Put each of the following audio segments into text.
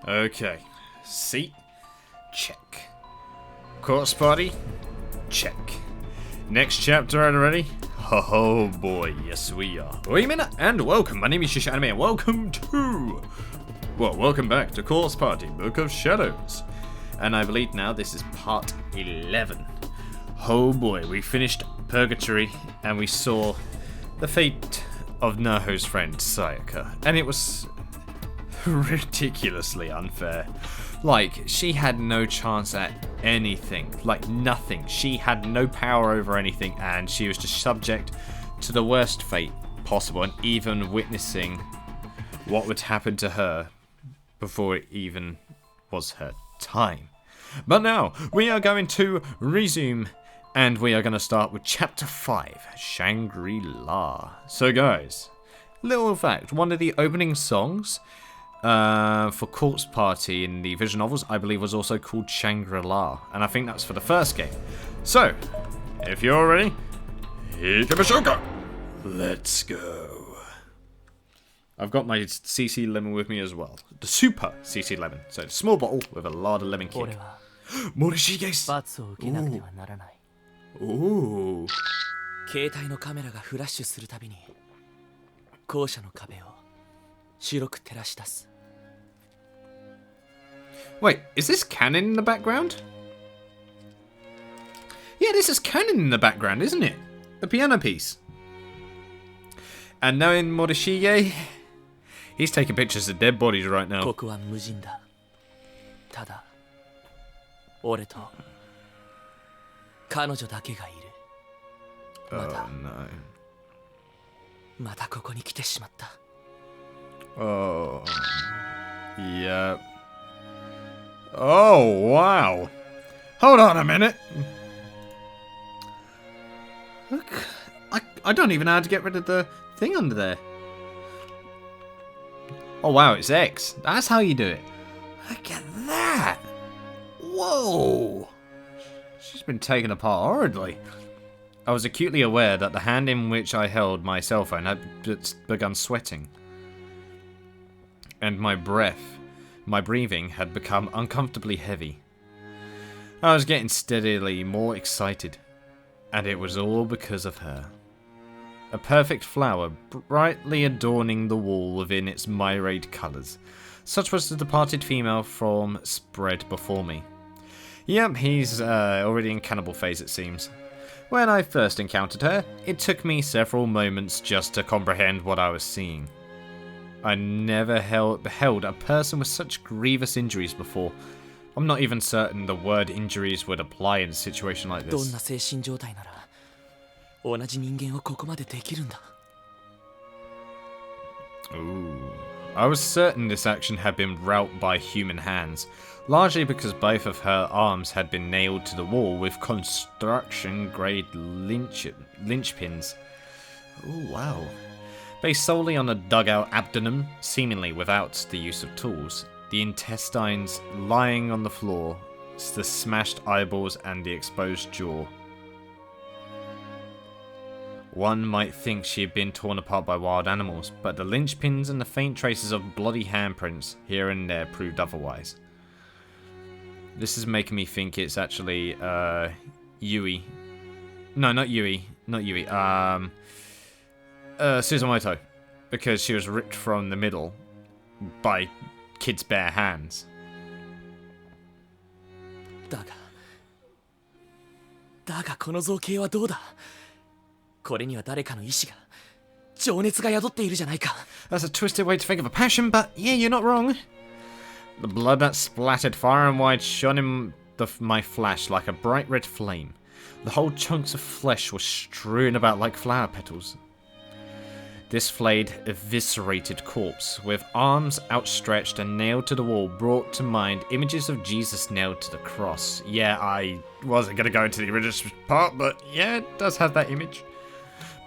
Okay. Seat? Check. Corpse party? Check. Next chapter already? Oh boy, yes we are. Wait a minute, and welcome. My name is Yuusha Anime, and welcome back to Corpse Party, Book of Shadows. And I believe now this is part 11. Oh boy, we finished Purgatory, and we saw the fate of Naho's friend, Sayaka. And it was ridiculously unfair. Like, she had no chance at anything. Like, nothing. She had no power over anything, and she was just subject to the worst fate possible, and even witnessing what would happen to her before it even was her time. But now, we are going to resume, and we are going to start with Chapter 5, Shangri-La. So guys, little fact, one of the opening songs for Corpse Party in the visual novels, I believe, was also called Shangri-La, and I think that's for the first game. So, if you're ready, let's go. I've got my CC lemon with me as well, the super CC lemon, so it's a small bottle with a lot of lemon kick. Morishige's. Ooh. 携帯のカメラがフラッシュするたびに校舎の壁を白く照らし出す。 Wait, is this canon in the background? Yeah, this is canon in the background, isn't it? The piano piece. And knowing Morishige, he's taking pictures of dead bodies right now. ここは無人だ。ただ、俺と彼女だけがいる。またここに来てしまった。 Oh, yeah. Oh, wow. Hold on a minute. Look, I don't even know how to get rid of the thing under there. Oh, wow, it's X. That's how you do it. Look at that. Whoa. She's been taken apart horridly. I was acutely aware that the hand in which I held my cell phone had begun sweating. And my breathing had become uncomfortably heavy. I was getting steadily more excited, and it was all because of her. A perfect flower brightly adorning the wall within its myriad colours. Such was the departed female from Sprite before me. Yep, he's already in cannibal phase, it seems. When I first encountered her, it took me several moments just to comprehend what I was seeing. I never beheld a person with such grievous injuries before. I'm not even certain the word injuries would apply in a situation like this. どんな精神状態なら同じ人間をここまでできるんだ。 Ooh. I was certain this action had been wrought by human hands, largely because both of her arms had been nailed to the wall with construction-grade linchpins. Oh wow. Based solely on a dugout abdomen, seemingly without the use of tools, the intestines lying on the floor, the smashed eyeballs and the exposed jaw. One might think she had been torn apart by wild animals, but the linchpins and the faint traces of bloody handprints here and there proved otherwise. This is making me think it's actually Yui. No, not Yui. Not Yui. Suzumoto, because she was ripped from the middle by kids' bare hands. だがこの造形はどうだ。これには誰かの意志が、情熱が宿っているじゃないか。 That's a twisted way to think of a passion, but yeah, you're not wrong. The blood that splattered far and wide shone in my flesh like a bright red flame. The whole chunks of flesh were strewn about like flower petals. This flayed, eviscerated corpse, with arms outstretched and nailed to the wall, brought to mind images of Jesus nailed to the cross. Yeah, I wasn't going to go into the religious part, but yeah, it does have that image.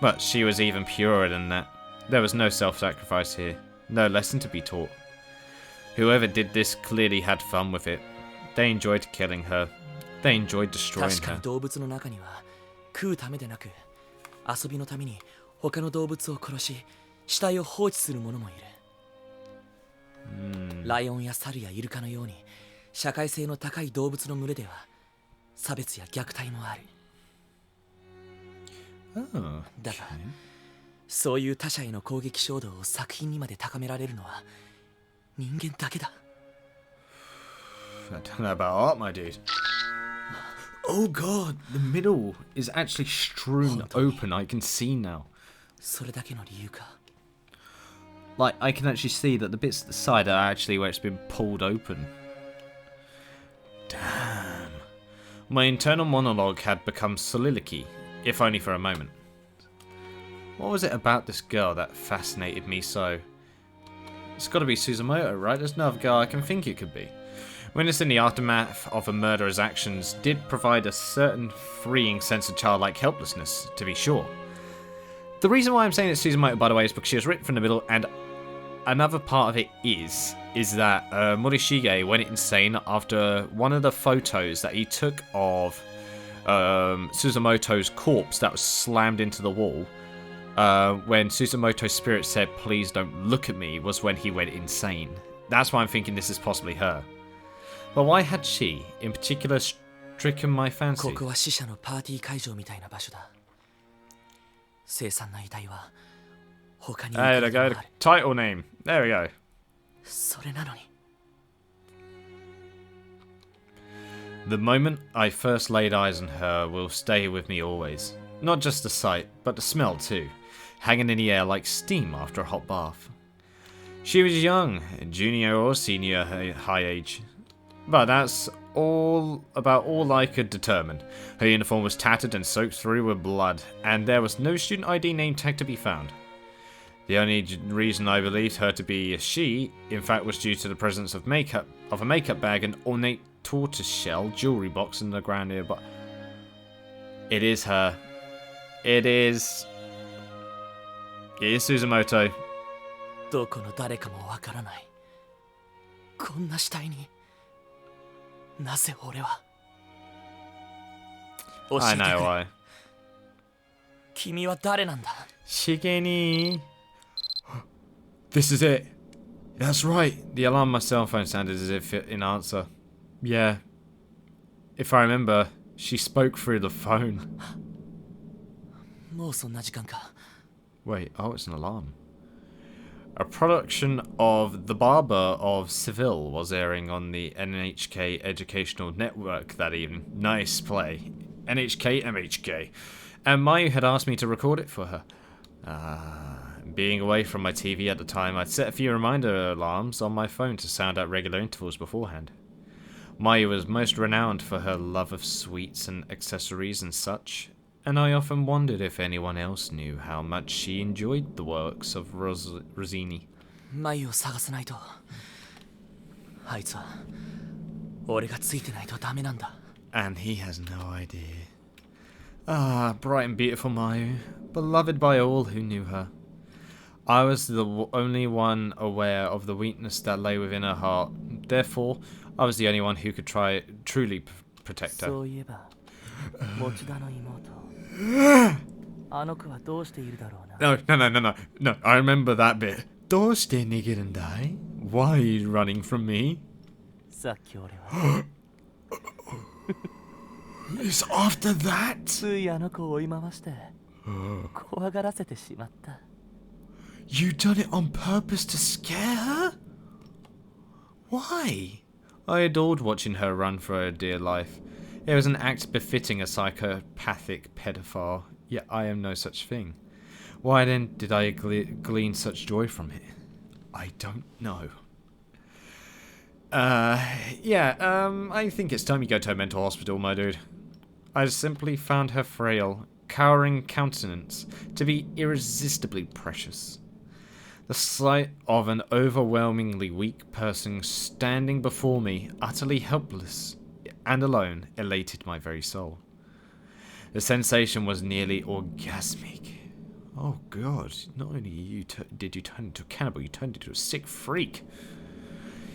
But she was even purer than that. There was no self-sacrifice here, no lesson to be taught. Whoever did this clearly had fun with it. They enjoyed killing her. They enjoyed destroying her. 確かに動物の中には食うためでなく遊びのために他の動物を殺し死体を放置する者もいる。ライオンやサルやイルカのように社会性の高い動物の群れでは差別や虐待もある。 Oh, だが okay. そういう他者への攻撃衝動を作品にまで高められるのは人間だけだ。 I don't know about art, my dude. Oh god, the middle is actually strewn open. I can see now. それだけの理由か。 Like, I can actually see that the bits at the side are actually where it's been pulled open. Damn. My internal monologue had become soliloquy, if only for a moment. What was it about this girl that fascinated me so? It's got to be Suzumoto, right? There's no other girl I can think it could be. Witnessing the aftermath of a murderer's actions did provide a certain freeing sense of childlike helplessness, to be sure. The reason why I'm saying it's Suzumoto, by the way, is because she was ripped from the middle, and another part of it is that Morishige went insane after one of the photos that he took of Suzumoto's corpse that was slammed into the wall. When Suzumoto's spirit said, "Please don't look at me," was when he went insane. That's why I'm thinking this is possibly her. But why had she, in particular, stricken my fancy? ここは死者のパーティー会場みたいな場所だ。凄惨な遺体は他に There we go. The title name. There we go. それなのに The moment I first laid eyes on her will stay with me always. Not just the sight, but the smell too, hanging in the air like steam after a hot bath. She was young, junior or senior high age, but that's all I could determine. Her uniform was tattered and soaked through with blood, and there was no student ID name tag to be found. The only reason I believed her to be a she, in fact, was due to the presence of a makeup bag and ornate tortoiseshell jewelry box in the ground nearby. It is her. It is Suzumoto. どこの誰かもわからない。こんな死体になぜ俺は。教 I えて know くれ。 why. 君は誰なんだ。 Shigeni. This is it. That's right. The alarm on my cell phone sounded as if in answer. Yeah. If I remember, she spoke through the phone. もうそんな時間か。 Wait, oh, it's an alarm. A production of The Barber of Seville was airing on the NHK Educational Network that evening. Nice play. NHK MHK. And Mayu had asked me to record it for her. Being away from my TV at the time, I'd set a few reminder alarms on my phone to sound at regular intervals beforehand. Mayu was most renowned for her love of sweets and accessories and such, and I often wondered if anyone else knew how much she enjoyed the works of Rosini. 眉を探さないと。あいつは俺がついてないとダメなんだ。 And he has no idea. Ah, bright and beautiful Mayu, beloved by all who knew her. I was the only one aware of the weakness that lay within her heart. Therefore, I was the only one who could truly protect her. そういえば、持田の妹。あの子はどうしているだろうな。 No, I remember that bit. どうして逃げるんだい? Why are you running from me? さっき俺は。It's after that? ついあの子を追い回して、怖がらせてしまった。 You done it on purpose to scare her? Why? I adored watching her run for her dear life. It was an act befitting a psychopathic pedophile, yet I am no such thing. Why then did I glean such joy from it? I don't know. I think it's time you go to a mental hospital, my dude. I simply found her frail, cowering countenance to be irresistibly precious. The sight of an overwhelmingly weak person standing before me, utterly helpless and alone, elated my very soul. The sensation was nearly orgasmic. Oh god, not only did you turn into a cannibal, you turned into a sick freak.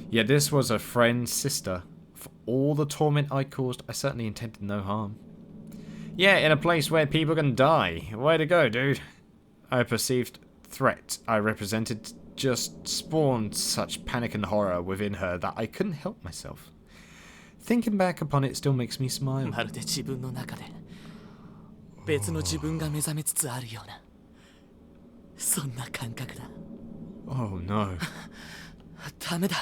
Yet this was a friend's sister. For all the torment I caused, I certainly intended no harm. Yeah, in a place where people can die. Way to go, dude. I perceived threat I represented just spawned such panic and horror within her that I couldn't help myself. Thinking back upon it still makes me smile. まるで自分の中で別の自分が目覚めつつあるようなそんな感覚だ。 Oh no. ダメだ。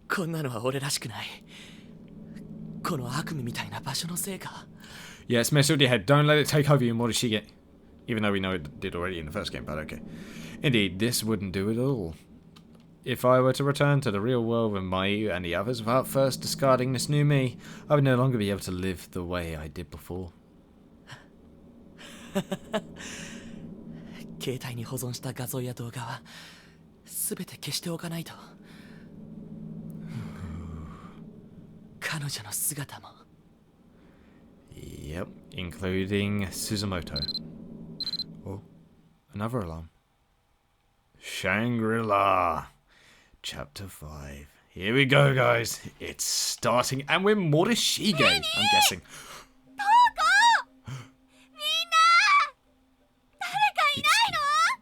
こんなのは俺らしくない。この悪夢みたいな場所のせいか。 Yes, mess with your head. Don't let it take over you, Morishige. Even though we know it did already in the first game, but okay. Indeed, this wouldn't do at all. If I were to return to the real world with Mayu and the others without first discarding this new me, I would no longer be able to live the way I did before. 携帯に保存した画像や動画は全て消しておかないと。彼女の姿も。 Yep, including Suzumoto. Oh, another alarm. Shangri-La. Chapter 5. Here we go, guys. It's starting, and we're Morishige, I'm guessing.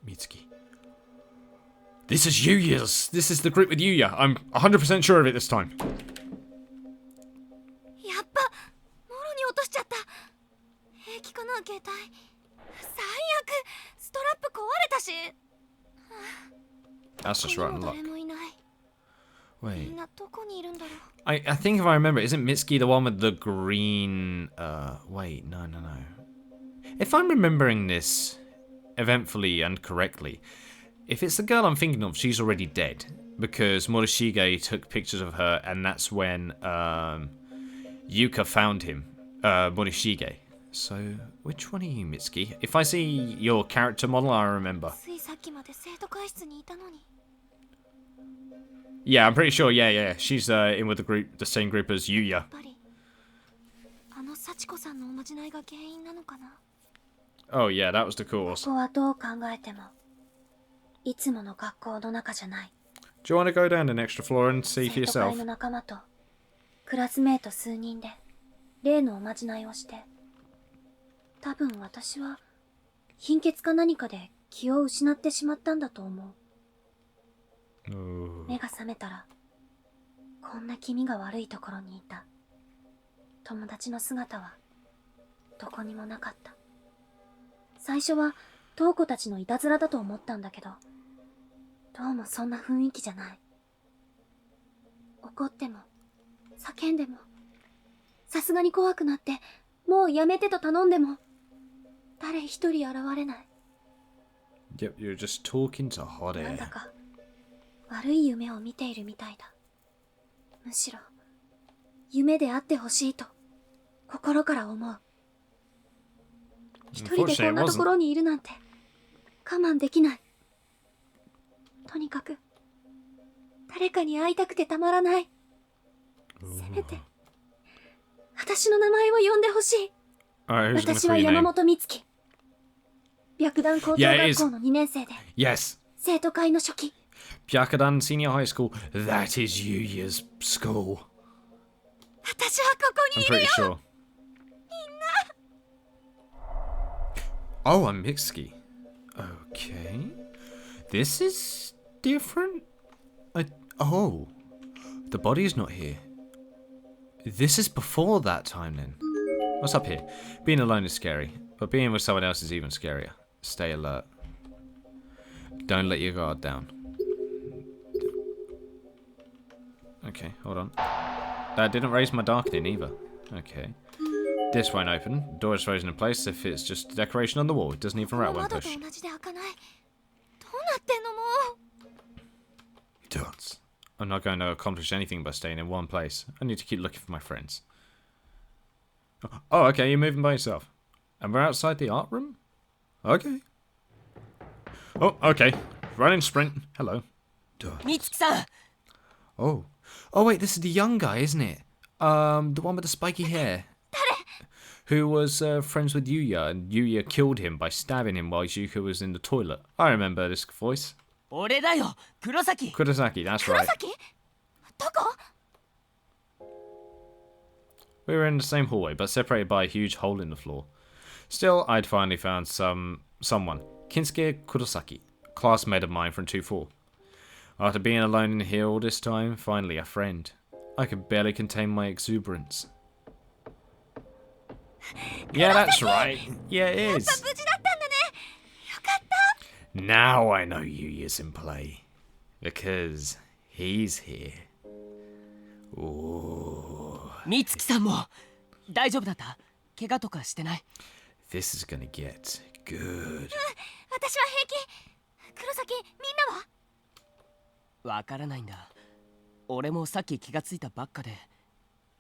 Mitsuki. This is Yuya's. This is the group with Yuya. I'm 100% sure of it this time. やっぱもろに落としちゃった。平気かな携帯。最悪ストラップ壊れたし。 That's just rotten luck. 誰もいない。み Wait. んなどこにいるんだろう。 I think if I remember, isn't Mitsuki the one with the green... wait, no. If I'm remembering this eventfully and correctly, if it's the girl I'm thinking of, she's already dead. Because Morishige took pictures of her, and that's when Yuka found him, Morishige. So, which one are you, Mitsuki? If I see your character model, I remember. ついさっきまで生徒会室にいたのに。 Yeah, I'm pretty sure, yeah. She's in with the same group as Yuya. やっぱりあの幸子さんのおまじないが原因なのかな。 Oh, yeah, that was the course. ここはどう考えてもいつもの学校の中じゃない。 Do you want to go down an extra floor and see for 生徒会 yourself? の仲間とクラスメート数人で例のおまじないをして、多分私は貧血か何かで気を失ってしまったんだと思う。 Oh. 目が覚めたらこんな気味が悪いところにいた。友達の姿はどこにもなかった。最初は瞳子たちのいたずらだと思ったんだけど、どうもそんな雰囲気じゃない。怒っても叫んでも、さすがに怖くなってもうやめてと頼んでも誰一人現れない。 Yep, you're just talking to hot なんだ air. か悪い夢を見ているみたいだ。むしろ夢であってほしいと心から思う。一人でこんなところにいるなんて我慢できない。とにかく誰かに会いたくてたまらない。せめて私の名前を呼んでほしい。 Alright, who's gonna 私 say は your 山 name? 本美月。白檀高等 Yeah, it is. 学校の2年生で Yes. 生徒会の初期。 Byakudan Senior High School. That is Yuya's school. 私はここ I'm にいる pretty よ。 sure. Oh, I'm Mitsuki. Okay. This is different. Oh. The body is not here. This is before that time then. What's up here? Being alone is scary, but being with someone else is even scarier. Stay alert. Don't let your guard down. Okay, hold on. That didn't raise my darkening either. Okay. This won't open. The door is frozen in place if it's just a decoration on the wall. It doesn't even rattle when 窓と pushed. 同じで開かない。どうなってんのもう。 Dots. I'm not going to accomplish anything by staying in one place. I need to keep looking for my friends. Oh, okay, you're moving by yourself. And we're outside the art room? Okay. Oh, okay. Running sprint. Hello. Dots. 美月さん。 Oh. Oh, wait, this is the young guy, isn't it? The one with the spiky hair. Who was friends with Yuya, and Yuya killed him by stabbing him while Yuka was in the toilet. I remember this voice. 俺だよ、黒崎。 Kurosaki, that's right. 紫？どこ？ We were in the same hallway, but separated by a huge hole in the floor. Still, I'd finally found someone. Kinsuke Kurosaki, classmate of mine from 2-4. After being alone in here all this time, finally a friend. I could barely contain my exuberance. Yeah, that's right. Yeah, it is. 無事だったんだね。よかった。 Now I know Yuya's in play. Because he's here. Ooh. 美月さんも大丈夫だった？怪我とかしてない？ This is gonna get good. 私は平気。黒崎、みんなは？わからないんだ。俺もさっき気がついたばっかで。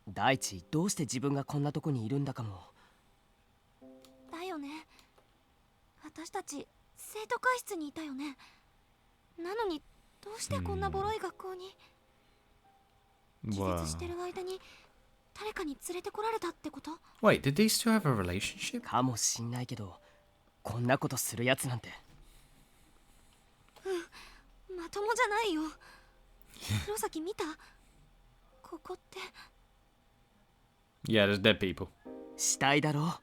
大地、どうして自分がこんなとこにいるんだかも。だよね。私たち生徒会室にいたよね。なのにどうしてこんなボロい学校に？気絶してる間に誰かに連れてこられたってこと？ Wait, did these two have a relationship? かもしんないけど、こんなことするやつなんて。まともじゃないよ。黒崎見た？ここって。Yeah, there's dead people. 死体だろ？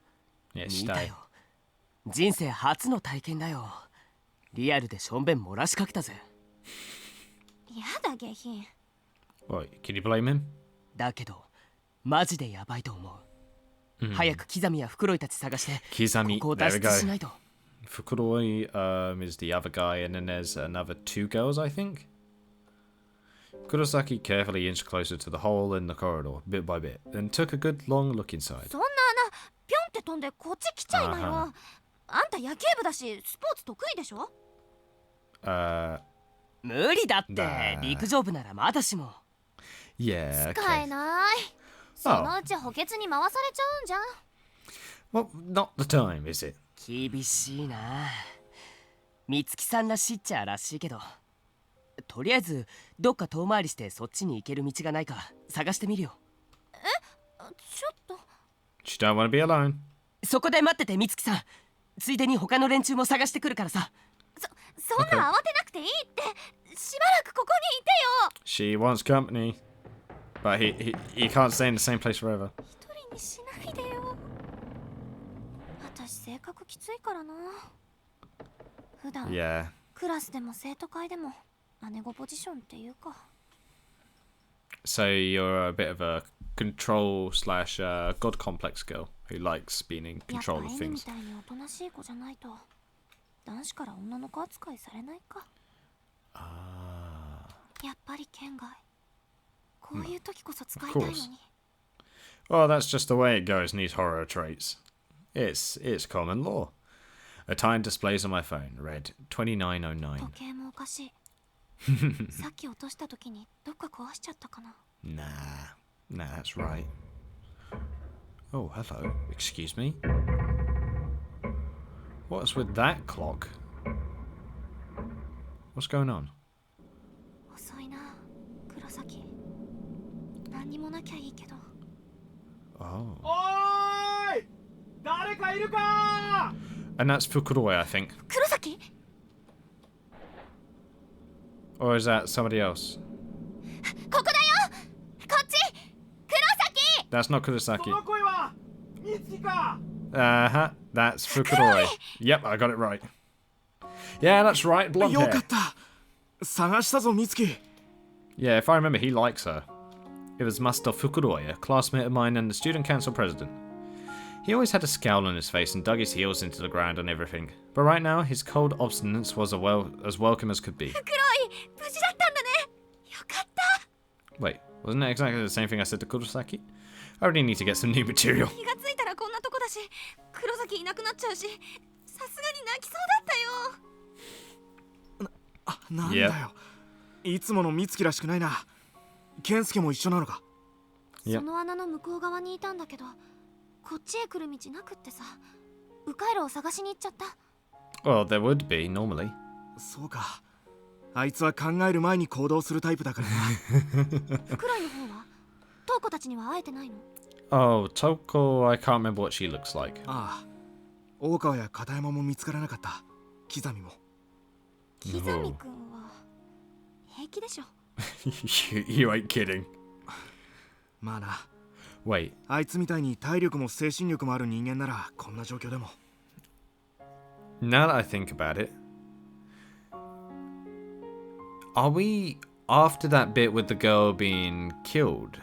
Yeah, 見たよ。人生初の体験だよ。リアルでしょんべん漏らしかけたぜ。やだ下品。Wait, can you blame him? だけどマジでヤバいと思う。早くキザミやフクロイたち探してここを脱出しないと。Fukuroi is the other guy, and then there's another two girls, I think. Kurosaki carefully inched closer to the hole in the corridor, bit by bit, then took a good long look inside. そんな穴ピョンって飛んでこっち来ちゃいなよ。あんた野球部だしスポーツ得意でしょ？無理だって。陸上部ならまだしも。Yeah, 使え okay. ない。そのうち補欠に回されちゃうんじゃん。 Well, not the time, is it? 厳しいな。美月さんらしいっちゃらしいけど、とりあえずどっか遠回りしてそっちに行ける道がないか探してみるよ。ちょっと。 She don't want to be alone. そこで待ってて美月さん。ついでに他の連中も探してくるからさ。そんな慌てなくていいって。しばらくここにいてよ。 She wants company, but he can't stay in the same place forever. 一人にしないでよ。私性格きついからな。普段 Yeah. クラスでも生徒会でも姉子ポジションっていうか。 So you're a bit of a control slash god complex girl who likes being in やっぱ control of エミみ things. たいにおとなしい子じゃないと男子から女の子扱いされないか。やっぱり県外。こういう時こそ使いたいのに。 Well, that's just the way it goes in these horror traits. It's common law. A time displays on my phone read 2909. 時計もおかしい。さっき落とした時にどっか壊しちゃったかな。 Nah, that's right. Oh, hello. Excuse me. What's with that clock? What's going on? 遅いな、黒崎。何にもなきゃいいけど。 Oh. おーい、誰かいるか？ And that's Fukuroi, I think. 黒崎？ Or is that somebody else? ここだよ。こっち。黒崎。 That's not そ Kurosaki. の声は美月か？ Uh-huh. That's Fukuroi. Yep, I got it right. Yeah, that's right. Blonde よ hair. かった。探したぞ美月。 Yeah, if I remember, he likes her. It was Master Fukuroi, a classmate of mine and the student council president. He always had a scowl on his face and dug his heels into the ground and everything. But right now, his cold obstinance was as welcome as could be. 黒い、無事だったんだね。よかった。 Wait, wasn't that exactly the same thing I said to Kurosaki? I really need to get some new material. 気がついたらこんなとこだし、黒崎いなくなっちゃうし、さすがに泣きそうだったよ。なんだよ。いつもの美月らしくないな。健介も一緒なのか？ Yep. その穴の向こう側にいたんだけど、こっちへ来る道なくってさ、迂回路を探しに行っちゃった。 Well, there would be, normally. そうか。あいつは考える前に行動するタイプだからな。黒いの方はトウコたちには会えてないの？ Oh, Toko, I can't remember what she looks like. ああ。大川や片山も見つからなかった。キザミも。キザミ君は平気でしょ。You ain't kidding. まあな。Wait, あいつみたいに体力も精神力もある人間ならこんな状況でも。 now that I think about it, Are we after that bit with the girl being killed?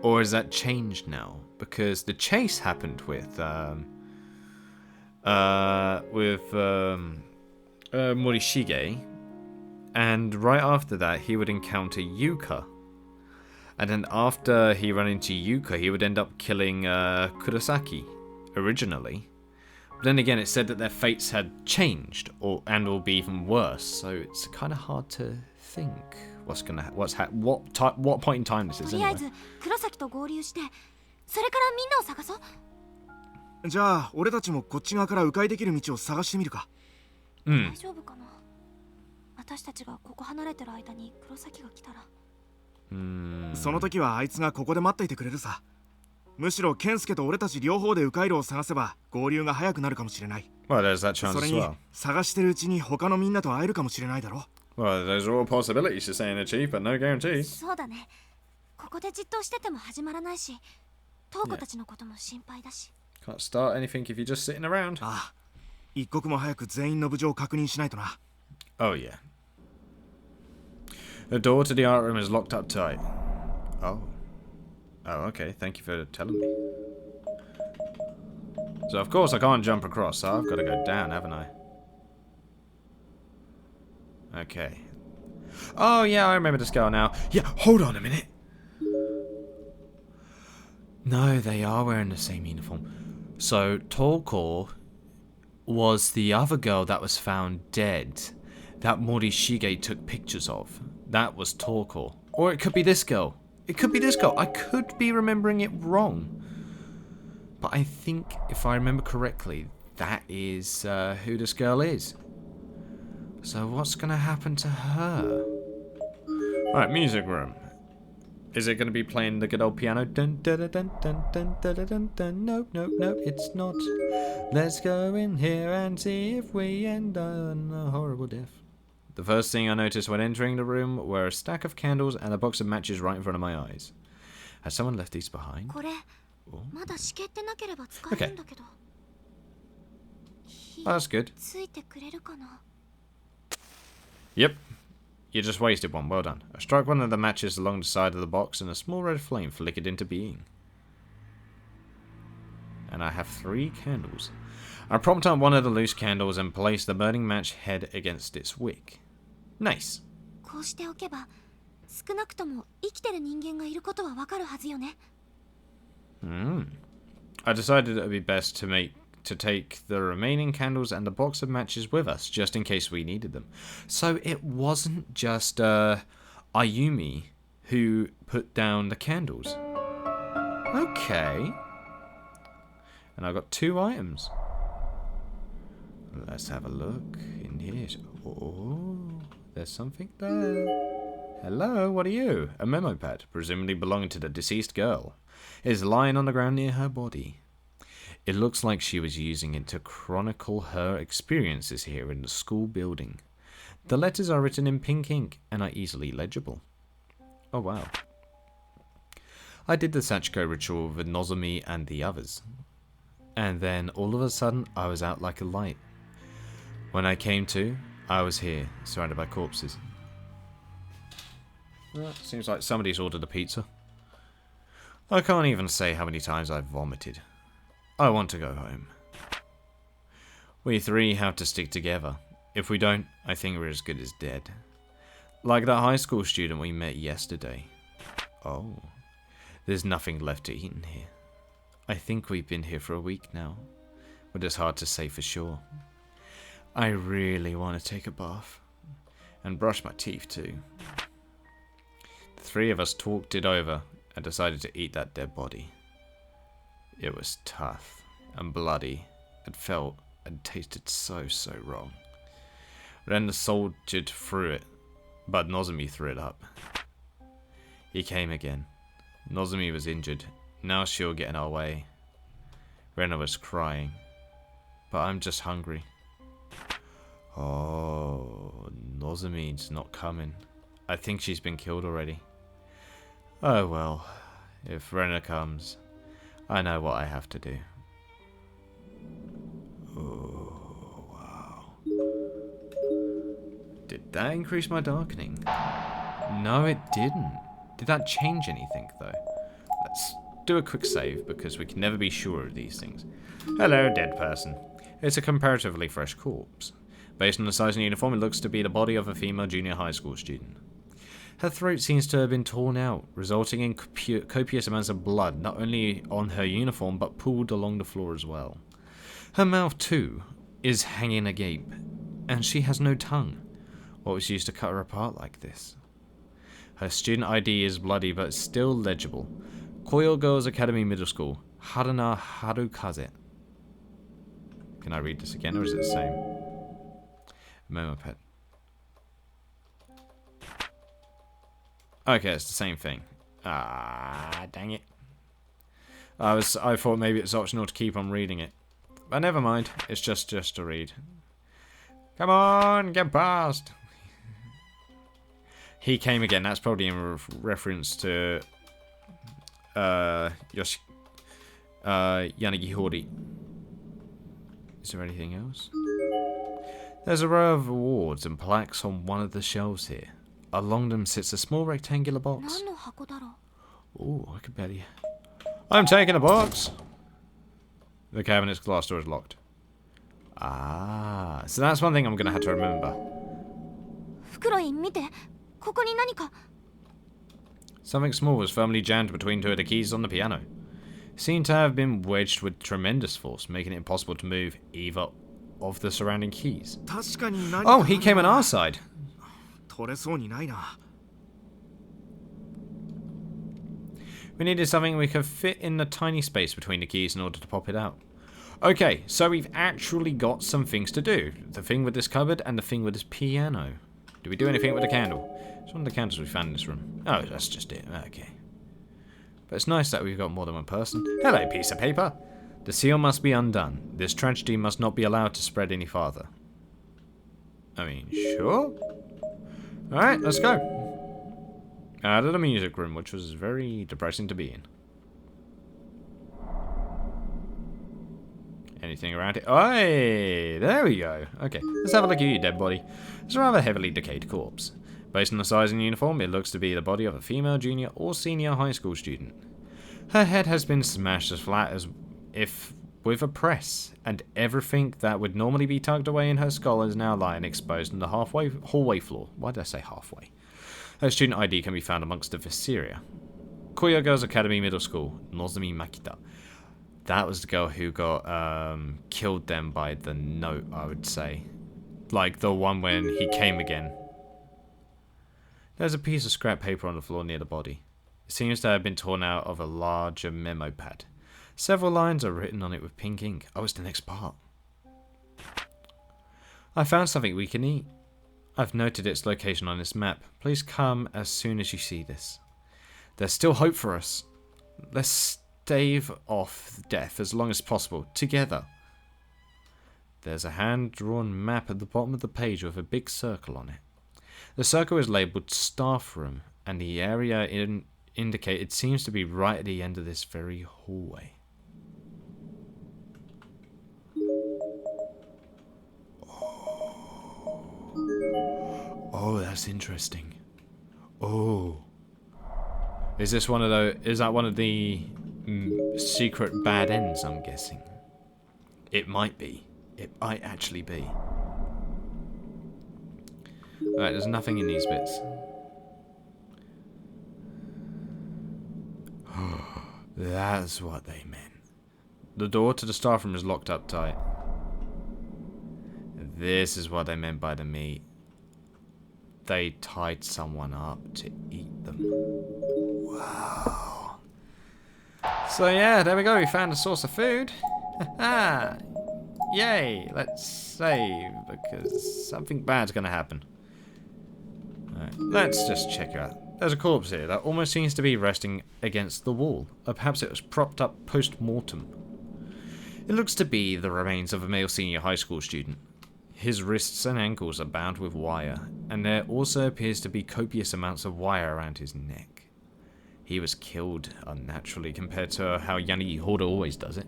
Or is that changed now? Because the chase happened with Morishige, and right after that he would encounter Yuka. And then after he ran into Yuka, he would end up killing Kurosaki originally. But then again, it said that their fates had changed, and will be even worse. So it's kind of hard to think what point in time this is anyway. 黒崎と合流して、それからみんなを探そう。じゃあ俺たちもこっち側から迂回できる道を探してみるか。大丈夫かな。私たちがここ離れてる間に黒崎が来たら。その時はあいつがここで待っていてくれるさ。むしろ健介と俺たち両方で迂回路を探せば合流が早くなるかもしれない。Well, there's that chance as well. それに探してるうちに他のみんなと会えるかもしれないだろ。Well, those are all possibilities to say and achieve, but no guarantees. そうだね。ここでじっとしてても始まらないし、トウコたちのことも心配だし。Can't start anything if you're just sitting around. ああ、一刻も早く全員の無事を確認しないとな。Oh yeah. The door to the art room is locked up tight. Oh. Oh, okay. Thank you for telling me. So of course I can't jump across, so I've got to go down, haven't I? Okay. Oh yeah, I remember this girl now. Yeah, hold on a minute. No, they are wearing the same uniform. So Toko was the other girl that was found dead, that Morishige took pictures of. That was Toko. Or it could be this girl. It could be this girl. I could be remembering it wrong. But I think, if I remember correctly, that is who this girl is. So what's going to happen to her? Alright, music room. Is it going to be playing the good old piano? Dun dun dun dun dun dun dun dun dun. Nope, nope, nope, it's not. Let's go in here and see if we end on a horrible death. The first thing I noticed when entering the room were a stack of candles and a box of matches right in front of my eyes. Has someone left these behind? これ、まだ湿気ってなければ使えるんだけど。Oh, that's good. ついてくれるかな。Yep. You just wasted one. Well done. I struck one of the matches along the side of the box and a small red flame flickered into being. And I have 3 candles. I propped up one of the loose candles and placed the burning match head against its wick. Nice. こうしておけば、少なくとも生きてる人間がいることはわかるはずよね。I decided it would be best to take the remaining candles and the box of matches with us, just in case we needed them. So it wasn't just Ayumi who put down the candles. Okay. And I got 2 items. Let's have a look in here. Oh, there's something there. Hello, what are you? A memo pad, presumably belonging to the deceased girl, is lying on the ground near her body. It looks like she was using it to chronicle her experiences here in the school building. The letters are written in pink ink and are easily legible. Oh wow. I did the Sachiko ritual with Nozomi and the others. And then all of a sudden I was out like a light. When I came to, I was here, surrounded by corpses. Well, seems like somebody's ordered a pizza. I can't even say how many times I've vomited. I want to go home. We 3 have to stick together. If we don't, I think we're as good as dead. Like that high school student we met yesterday. Oh, there's nothing left to eat in here. I think we've been here for a week now, but it's hard to say for sure. I really want to take a bath. And brush my teeth too. The 3 of us talked it over and decided to eat that dead body. It was tough and bloody. It felt and tasted so wrong. Ren soldiered through it, but Nozomi threw it up. He came again. Nozomi was injured. Now she'll get in our way. Rena was crying. But I'm just hungry. Oh, Nozomi's not coming. I think she's been killed already. Oh well, if Rena comes, I know what I have to do. Oh, wow. Did that increase my darkening? No, it didn't. Did that change anything, though? Let's do a quick save, because we can never be sure of these things. Hello, dead person. It's a comparatively fresh corpse. Based on the size and uniform, it looks to be the body of a female junior high school student. Her throat seems to have been torn out, resulting in copious amounts of blood, not only on her uniform, but pooled along the floor as well. Her mouth, too, is hanging agape, and she has no tongue. What was used to cut her apart like this? Her student ID is bloody, but still legible. Koyo Girls Academy Middle School, Haruna Harukaze. Can I read this again, or is it the same? Momopet. Okay, it's the same thing. Ah, dang it. I thought maybe it's optional to keep on reading it. But never mind, it's just to read. Come on, get past. He came again, that's probably in reference to Yanagi Hori. Is there anything else? There's a row of awards and plaques on one of the shelves here. Along them sits a small rectangular box. Oh, I could barely... I'm taking a box! The cabinet's glass door is locked. Ah, so that's one thing I'm going to have to remember. Something small was firmly jammed between two of the keys on the piano. Seemed to have been wedged with tremendous force, making it impossible to move either of the surrounding keys. Oh, he came on our side. We needed something we could fit in the tiny space between the keys in order to pop it out. Okay, so we've actually got some things to do. The thing with this cupboard and the thing with this piano. Do we do anything with the candle? It's one of the candles we found in this room. Oh, that's just it. Okay. But it's nice that we've got more than one person. Hello, piece of paper. The seal must be undone. This tragedy must not be allowed to spread any farther. I mean, sure. Alright, let's go. Out of the music room, which was very depressing to be in. Anything around it? Oh, hey, there we go. Okay, let's have a look at you, dead body. It's a rather heavily decayed corpse. Based on the size and uniform, it looks to be the body of a female junior or senior high school student. Her head has been smashed as flat as if with a press, and everything that would normally be tucked away in her skull is now lying exposed on the hallway floor. Why did I say halfway? Her student ID can be found amongst the Visceria. Koyo Girls Academy Middle School, Nozomi Makita. That was the girl who got killed then by the note, I would say. Like the one when he came again. There's a piece of scrap paper on the floor near the body. It seems to have been torn out of a larger memo pad. Several lines are written on it with pink ink. Oh, it's the next part. I found something we can eat. I've noted its location on this map. Please come as soon as you see this. There's still hope for us. Let's stave off death as long as possible, together. There's a hand-drawn map at the bottom of the page with a big circle on it. The circle is labelled Staff Room, and the area indicated seems to be right at the end of this very hallway. Oh, that's interesting. Oh. Is this one of those... Is that one of the secret bad ends, I'm guessing? It might be. It might actually be. Alright, there's nothing in these bits. That's what they meant. The door to the staff room is locked up tight. This is what they meant by the meat. They tied someone up to eat them. Wow. So yeah, there we go. We found a source of food. Haha. Yay. Let's save because something bad's going to happen. Alright, let's just check it out. There's a corpse here that almost seems to be resting against the wall. Or perhaps it was propped up post-mortem. It looks to be the remains of a male senior high school student. His wrists and ankles are bound with wire, and there also appears to be copious amounts of wire around his neck. He was killed unnaturally compared to how Yanagi Hoda always does it.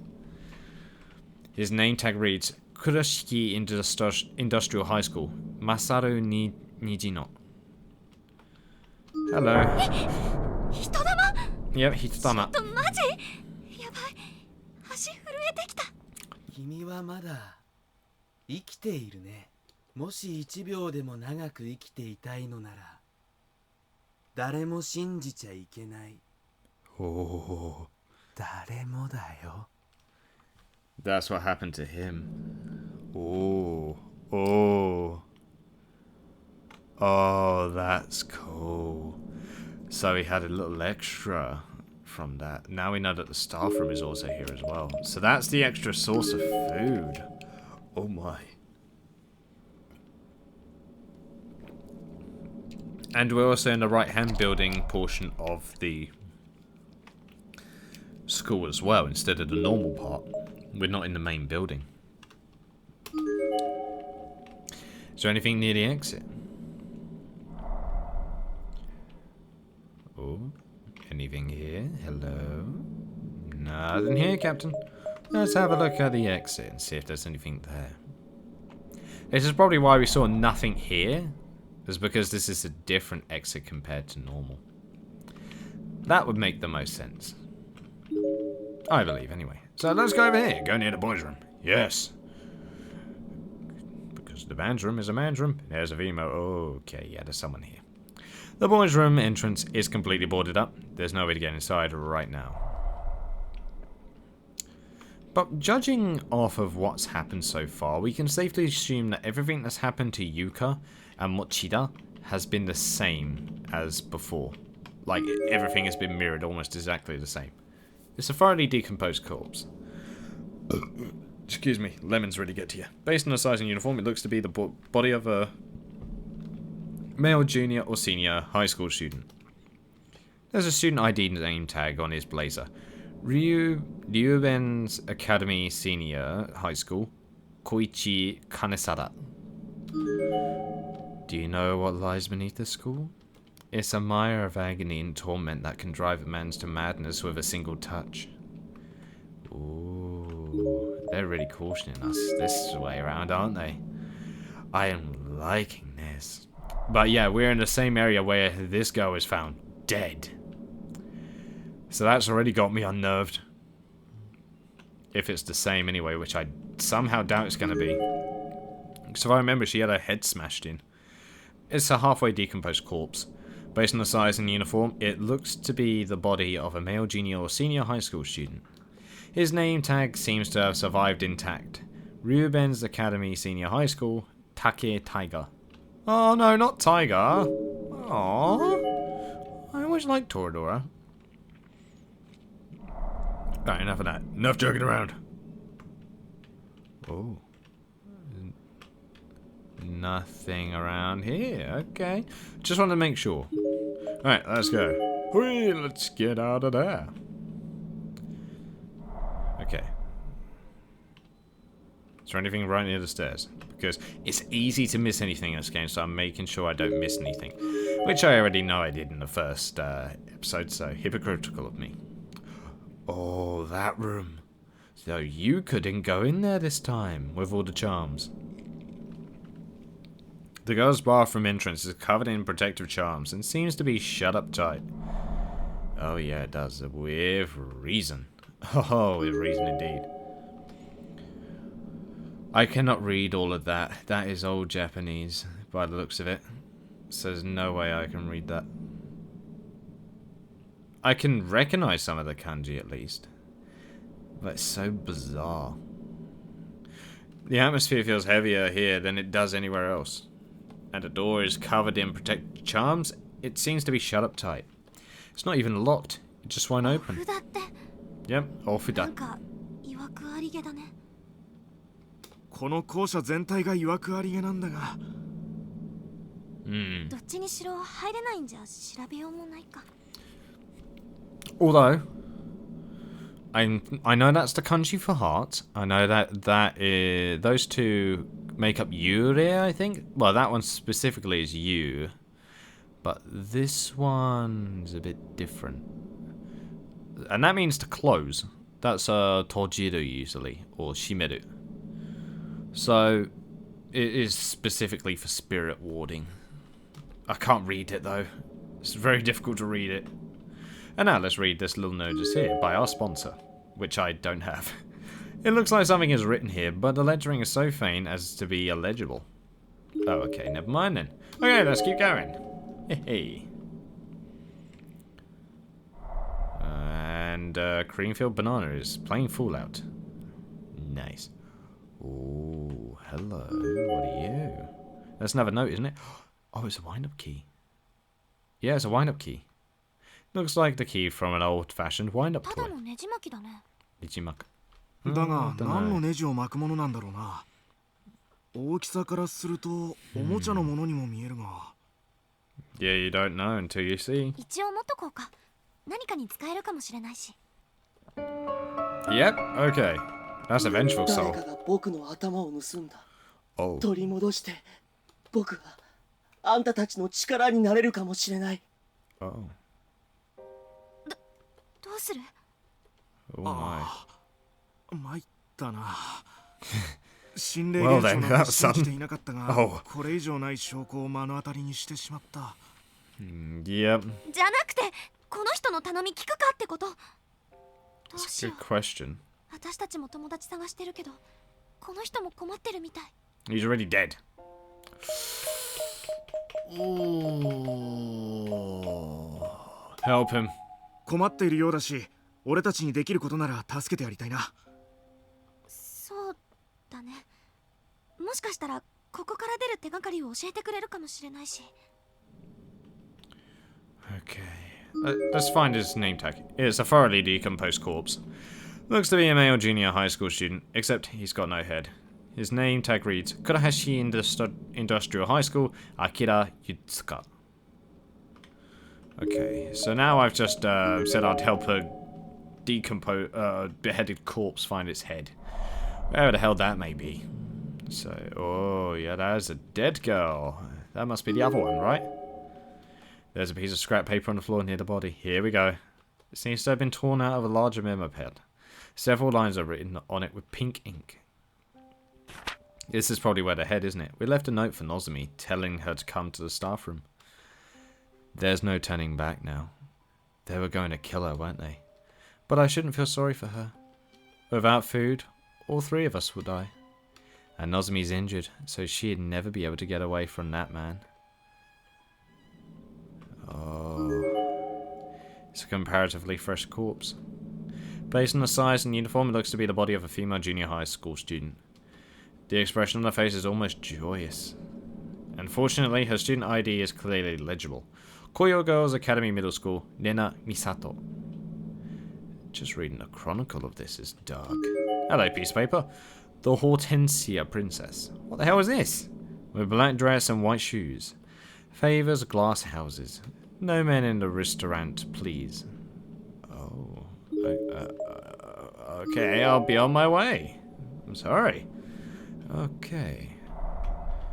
His name tag reads, Kurashiki Industrial High School, Masaru Nijino. Hello. 人玉 Yep, Hitotama. とマジやばい足震えてきた君はまだ生きているね。もし1秒でも長く生きていたいのなら誰も信じちゃいけない。Oh. 誰もだよ。 That's what happened to him. Oh. Oh. Oh, that's cool. So he had a little extra from that. Now we know that the staff room is also here as well. So that's the extra source of food. Oh my. And we're also in the right-hand building portion of the school as well, instead of the normal part. We're not in the main building. Is there anything near the exit? Oh, anything here? Hello? Nothing here, Captain. Let's have a look at the exit and see if there's anything there. This is probably why we saw nothing here. Is because this is a different exit compared to normal. That would make the most sense. I believe, anyway. So let's go over here. Go near the boys' room. Yes. Because the man's room is a man's room. There's a Vimo. Okay, yeah, there's someone here. The boys' room entrance is completely boarded up. There's no way to get inside right now. But judging off of what's happened so far, we can safely assume that everything that's happened to Yuka and Mochida has been the same as before. Like, everything has been mirrored almost exactly the same. It's a thoroughly decomposed corpse. Excuse me, lemons really get to you. Based on the size and uniform, it looks to be the body of a male junior or senior high school student. There's a student ID name tag on his blazer. Ryuben's Academy Senior High School, Koichi Kanesada. Do you know what lies beneath the school? It's a mire of agony and torment that can drive a man to madness with a single touch. Ooh, they're really cautioning us this way around, aren't they? I am liking this. But yeah, we're in the same area where this girl was found dead. So that's already got me unnerved. If it's the same anyway, which I somehow doubt it's going to be. Because if I remember, she had her head smashed in. It's a halfway decomposed corpse. Based on the size and uniform, it looks to be the body of a male junior or senior high school student. His name tag seems to have survived intact. Ryuben's Academy Senior High School, Take Taiga. Oh no, not Tiger. Aww. I always liked Toradora. Right, enough of that. Enough joking around. Oh. Nothing around here. Okay. Just wanted to make sure. Alright, let's go. Whee, let's get out of there. Okay. Is there anything right near the stairs? Because it's easy to miss anything in this game, so I'm making sure I don't miss anything. Which I already know I did in the first episode, so hypocritical of me. Oh, that room. So you couldn't go in there this time with all the charms. The girls' bathroom entrance is covered in protective charms and seems to be shut up tight. Oh yeah, it does. With reason. Oh, with reason indeed. I cannot read all of that. That is old Japanese, by the looks of it. So there's no way I can read that. I can recognize some of the kanji at least. But it's so bizarre. The atmosphere feels heavier here than it does anywhere else. And the door is covered in protective charms. It seems to be shut up tight. It's not even locked. It just won't open. Yep, ofuda. この校舎全体が曰くありげなんだが。どっちにしろ入れないんじゃ調べようもないか。Although, I know that's the kanji for heart. I know that is, those two make up Yure, I think. Well, that one specifically is you. But this one's a bit different. And that means to close. That's tojiru usually, or shimeru. So, it is specifically for spirit warding. I can't read it though. It's very difficult to read it. And now let's read this little notice here by our sponsor, which I don't have. It looks like something is written here, but the lettering is so faint as to be illegible. Oh, okay, never mind then. Okay, let's keep going. Hey. And Creamfield Banana is playing Fallout. Nice. Ooh, hello. What are you? That's another note, isn't it? Oh, it's a wind-up key. Yeah, it's a wind-up key. Looks like the key from an old-fashioned wind-up た toy. だのねじ巻きだね。 Nichimak. だが don't 何 know. のネジを巻くものなんだろうな。大きさからするとおもちゃのものにも見えるが。Yeah, you don't know until you see. 一応持っとこうか。何かに使えるかもしれないし。 Yep, okay. That's a vengeful 誰 soul. かが僕の頭を盗んだ。 Oh. 取り戻して僕はあんたたちの力になれるかもしれない。 Oh. どうする？ Oh my. 参ったな。心霊 Well 現象 then, なんて that's 信じて some- いなかったが、 Oh. これ以上ない証拠を目の当たりにしてしまった。Yep. じゃなくて、この人の頼み聞くかってこと。どう That's し a よ good う。 question. 私たちも友達探してるけど、この人も困ってるみたい。 He's already dead. Help him. 困っているようだし、俺たちにできることなら助けてやりたいな。そうだね。もしかしたらここから出る手がかりを教えてくれるかもしれないし。 Okay. Let's find his name tag. It's a thoroughly decomposed corpse. Looks to be a male junior high school student, except he's got no head. His name tag reads Kurahashi Industrial High School, Akira Yutsuka. Okay, so now I've just said I'd help a beheaded corpse find its head. Where the hell that may be. So, oh yeah, that is a dead girl. That must be the other one, right? There's a piece of scrap paper on the floor near the body. Here we go. It seems to have been torn out of a larger memo pad. Several lines are written on it with pink ink. This is probably where the head, isn't it? We left a note for Nozomi, telling her to come to the staff room. There's no turning back now. They were going to kill her, weren't they? But I shouldn't feel sorry for her. Without food, all three of us would die. And Nozomi's injured, so she'd never be able to get away from that man. Oh. It's a comparatively fresh corpse. Based on the size and uniform, it looks to be the body of a female junior high school student. The expression on her face is almost joyous. Unfortunately, her student ID is clearly legible. Koyo Girls Academy Middle School, Nena Misato. Just reading a chronicle of this is dark. Hello, piece of paper. The Hortensia Princess. What the hell is this? With black dress and white shoes. Favors glass houses. No men in the restaurant, please. Oh. Okay, I'll be on my way. I'm sorry. Okay.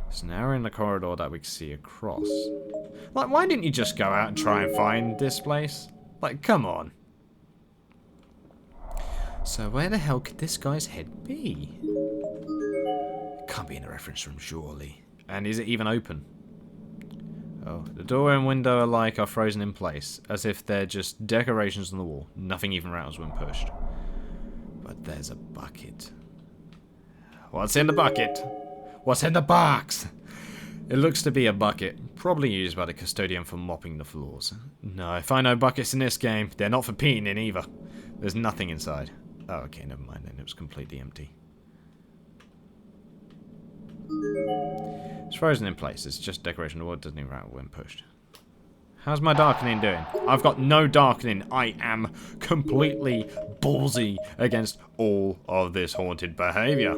So now we're in the corridor that we can see across. Like, why didn't you just go out and try and find this place? Like, come on. So where the hell could this guy's head be? It can't be in the reference room, surely. And is it even open? Oh, the door and window alike are frozen in place, as if they're just decorations on the wall. Nothing even rattles when pushed. But there's a bucket. What's in the bucket? What's in the box? It looks to be a bucket, probably used by the custodian for mopping the floors. No, if I know buckets in this game, they're not for peeing in either. There's nothing inside. Oh, okay, never mind then. It was completely empty. It's frozen in place. It's just decoration. The wood doesn't even rattle when pushed. How's my darkening doing? I've got no darkening. I am completely ballsy against all of this haunted behaviour.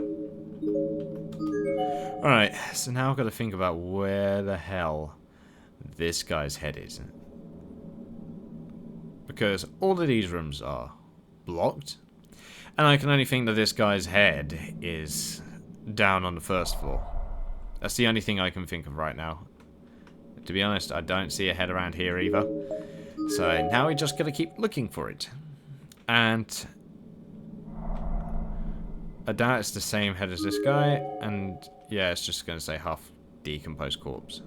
Alright, so now I've got to think about where the hell this guy's head is. Because all of these rooms are blocked. And I can only think that this guy's head is down on the first floor. That's the only thing I can think of right now. To be honest, I don't see a head around here either. So now we just gotta keep looking for it. And I doubt it's the same head as this guy. And yeah, it's just gonna say half decomposed corpse.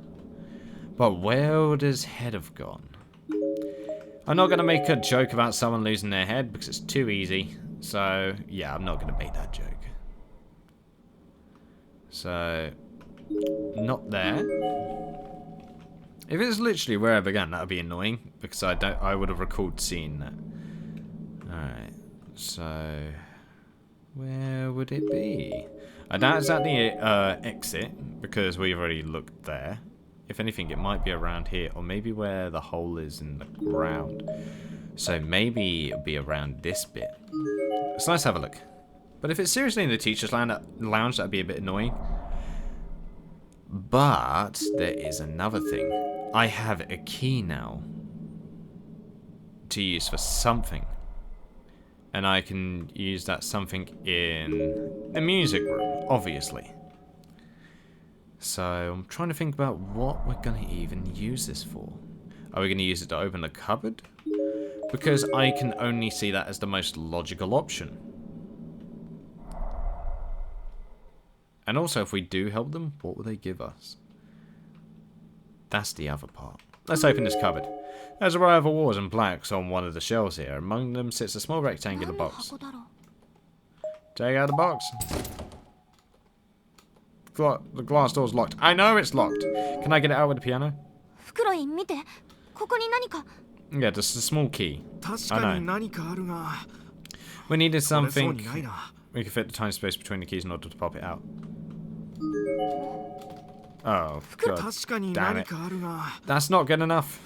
But where would his head have gone? I'm not going to make a joke about someone losing their head because it's too easy. So, yeah, I'm not going to make that joke. So, not there. If it's literally where I began, that would be annoying because I would have recalled seeing that. Alright, so where would it be? I doubt it's at the exit because we've already looked there. If anything, it might be around here, or maybe where the hole is in the ground. So maybe it'll be around this bit. So let's have a look. But if it's seriously in the teacher's lounge, that'd be a bit annoying. But there is another thing. I have a key now to use for something. And I can use that something in the music room, obviously. So I'm trying to think about what we're going to even use this for. Are we going to use it to open the cupboard? Because I can only see that as the most logical option. And also, if we do help them, what will they give us? That's the other part. Let's open this cupboard. There's a row of awards and plaques on one of the shelves here. Among them sits a small rectangular box. Take out the box. The glass door's locked. I know it's locked. Can I get it out with the piano? Yeah, just a small key. I know. We needed something. We can fit the tiny space between the keys in order to pop it out. Oh, God damn it. That's not good enough.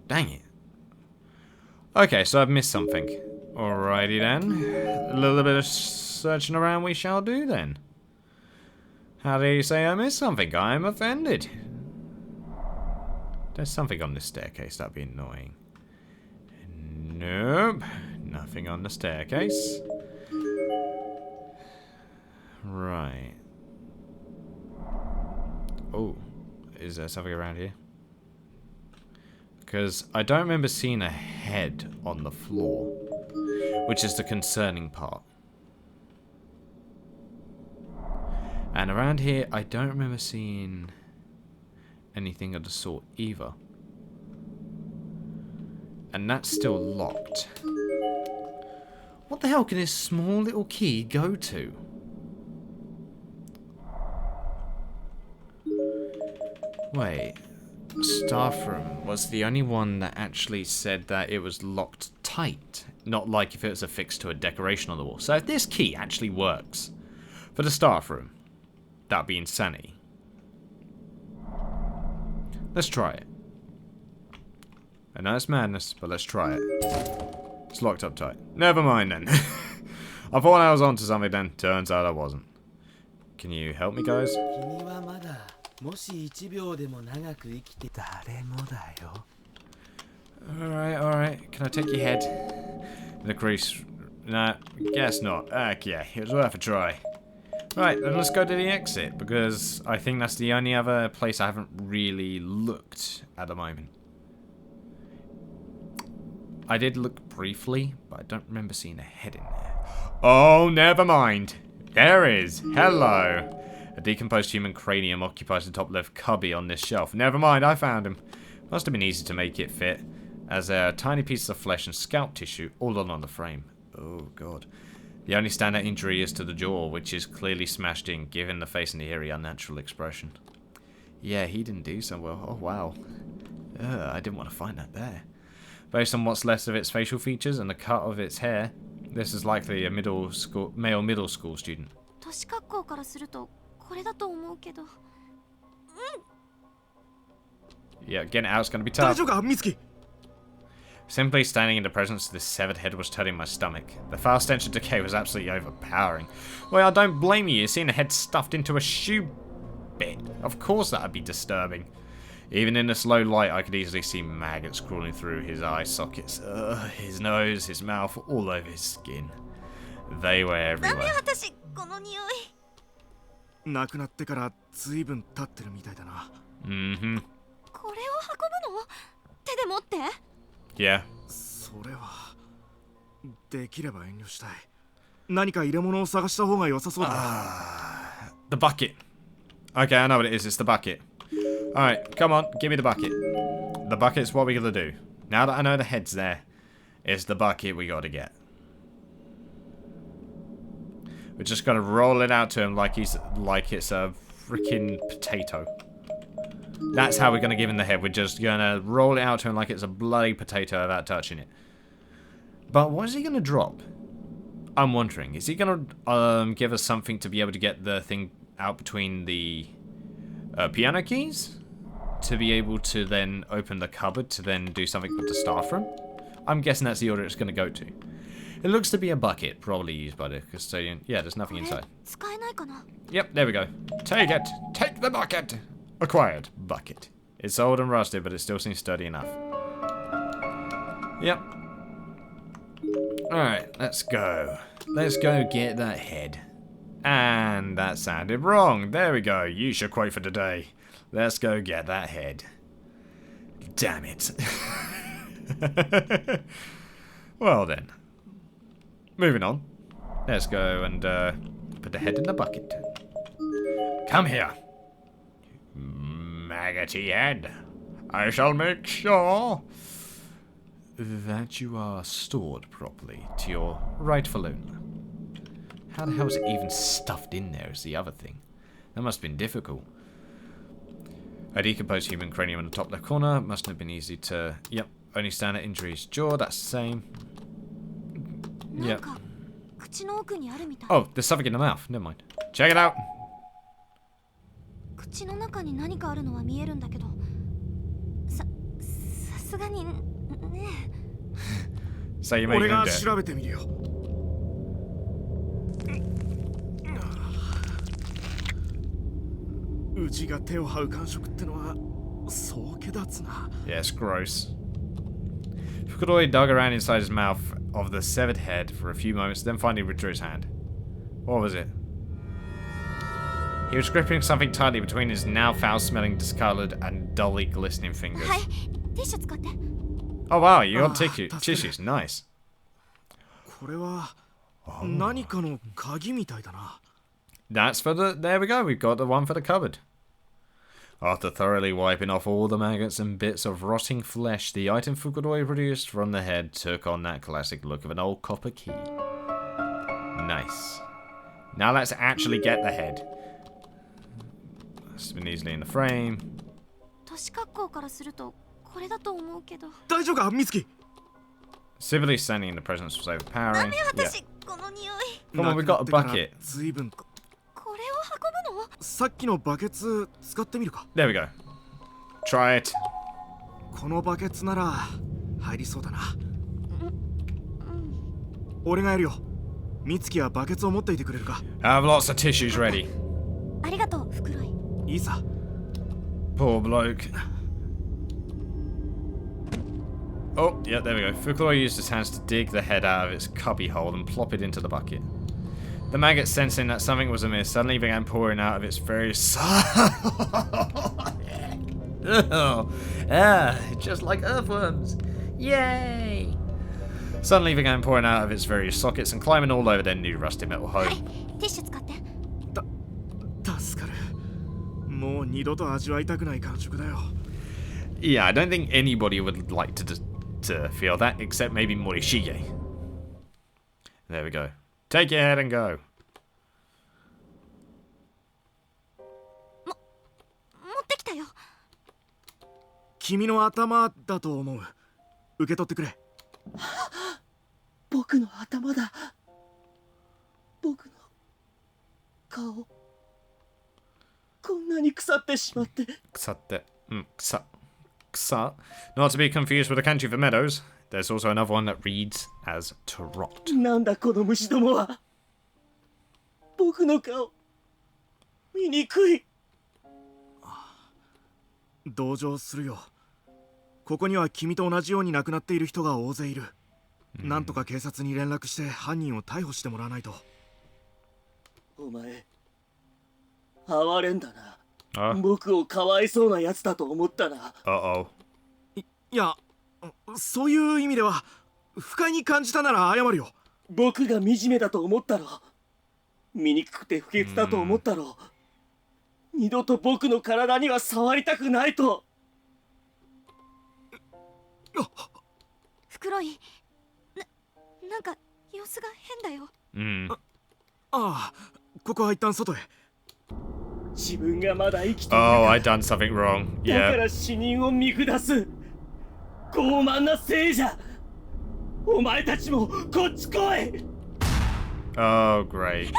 Dang it. Okay, so I've missed something. Alrighty then. A little bit of searching around we shall do then. How do you say I missed something? I'm offended. There's something on this staircase, that'd be annoying. Nope. Nothing on the staircase. Right. Oh, is there something around here? Because I don't remember seeing a head on the floor, which is the concerning part. And around here, I don't remember seeing anything of the sort either. And that's still locked. What the hell can this small little key go to? Wait. Staff room was the only one that actually said that it was locked tight. Not like if it was affixed to a decoration on the wall. So if this key actually works for the staff room, that'd be insanity. Let's try it. I know it's madness, but let's try it. It's locked up tight. Never mind then. I thought I was onto something then. Turns out I wasn't. Can you help me, guys? Alright. Can I take your head? The crease. Nah, guess not. Yeah, it was worth a try. Right, then let's go to the exit, because I think that's the only other place I haven't really looked at the moment. I did look briefly, but I don't remember seeing a head in there. Oh, never mind. There is. Hello. A decomposed human cranium occupies the top left cubby on this shelf. Never mind, I found him. Must have been easy to make it fit, as there are tiny pieces of flesh and scalp tissue all on the frame. Oh, God. The only standout injury is to the jaw, which is clearly smashed in, giving the face an eerie, unnatural expression. Yeah, he didn't do so well. Oh, wow. I didn't want to find that there. Based on what's left of its facial features and the cut of its hair, this is likely a male middle school student. Yeah, getting out is going to be tough. Simply standing in the presence of this severed head was turning my stomach. The foul stench of decay was absolutely overpowering. Well, I don't blame you. Seeing a head stuffed into a shoe bit. Of course that would be disturbing. Even in this low light, I could easily see maggots crawling through his eye sockets, his nose, his mouth, all over his skin. They were everywhere. Mm-hmm. Yeah. The bucket. Okay, I know what it is. It's the bucket. Alright, come on. Give me the bucket. The bucket's what we're gonna do. Now that I know the head's there, it's the bucket we gotta get. We just gotta roll it out to him like it's a freaking potato. That's how we're gonna give him the head. We're just gonna roll it out to him like it's a bloody potato without touching it. But what is he gonna drop? I'm wondering. Is he gonna give us something to be able to get the thing out between the piano keys? To be able to then open the cupboard to then do something with the staff room? I'm guessing that's the order it's gonna go to. It looks to be a bucket, probably used by the custodian. Yeah, there's nothing inside. Yep, there we go. Take it! Take the bucket! Acquired. Bucket. It's old and rusted, but it still seems sturdy enough. Yep. Alright, let's go. Let's go get that head. And that sounded wrong. There we go. Yuusha quote for today. Let's go get that head. Damn it. Well then. Moving on. Let's go and put the head in the bucket. Come here. Maggoty head. I shall make sure that you are stored properly to your rightful owner. How the hell is it even stuffed in there is the other thing. That must have been difficult. A decomposed human cranium in the top left corner. Mustn't have been easy to... Yep. Only standard injuries. Jaw, that's the same. Yep. Oh, there's something in the mouth. Never mind. Check it out. So you may need it. うちが手を這う感触ってのはそう気立つな。 Yes, gross. Fukuroya dug around inside his mouth of the severed head for a few moments, then finally withdrew his hand. What was it? He was gripping something tightly between his now foul-smelling, discolored, and dully glistening fingers. Oh wow, you got tissues. Nice. これは何かの鍵みたいだな。 That's for the... There we go. We've got the one for the cupboard. After thoroughly wiping off all the maggots and bits of rotting flesh, the item Fukuroya produced from the head took on that classic look of an old copper key. Nice. Now let's actually get the head. It's been easily in the frame. 年格好からするとこれだと思うけど。大丈夫か、美月? Civilly standing in the presence was overpowering. 私、この匂い。 Come on, we've got a bucket. 随分。これを運ぶの？さっきのバケツ使ってみるか。 There we go. Try it. このバケツなら入りそうだな。俺がやるよ。美月はバケツを持っていてくれるか。 I have lots of tissues ready. ありがとう、フクロイ。いいさ。 Poor bloke. Oh, yeah, there we go. Fukuroya used his hands to dig the head out of its cubby hole and plop it into the bucket. The maggot, sensing that something was amiss, suddenly began pouring out of its various... just like earthworms. Yay! Suddenly began pouring out of its various sockets and climbing all over their new rusty metal home. ティッシュ使って。助かる。もう二度と味わいたくない感触だよ。 Yeah, I don't think anybody would like to feel that, except maybe Morishige. There we go. Take your head and go. 持ってきたよ。君の頭だと思う。受け取ってくれ。僕の頭だ。僕の顔。こんなに腐ってしまって。腐って。Ksa. Not to be confused with a kanji for meadows. There's also another one that reads as to rot. なんだこの虫どもは。僕の顔。醜い。同情するよ。ここには君と同じように亡くなっている人が大勢いる。なんとか警察に連絡して犯人を逮捕してもらわないと。お前、哀れんだな。 Oh. 僕をかわいそうなやつだと思ったな。Uh-oh. いや、そういう意味では不快に感じたなら謝るよ。僕が惨めだと思ったろ。醜くて不潔だと思ったろ。二度と僕の体には触りたくないと。袋井、なんか様子が変だよ。ああ、ここは一旦外へ。自分がまだ生きている Oh, か I done something wrong. だか Yeah. ら死人を見下す傲慢な聖者。お前たちもこっち来い。 Oh, great.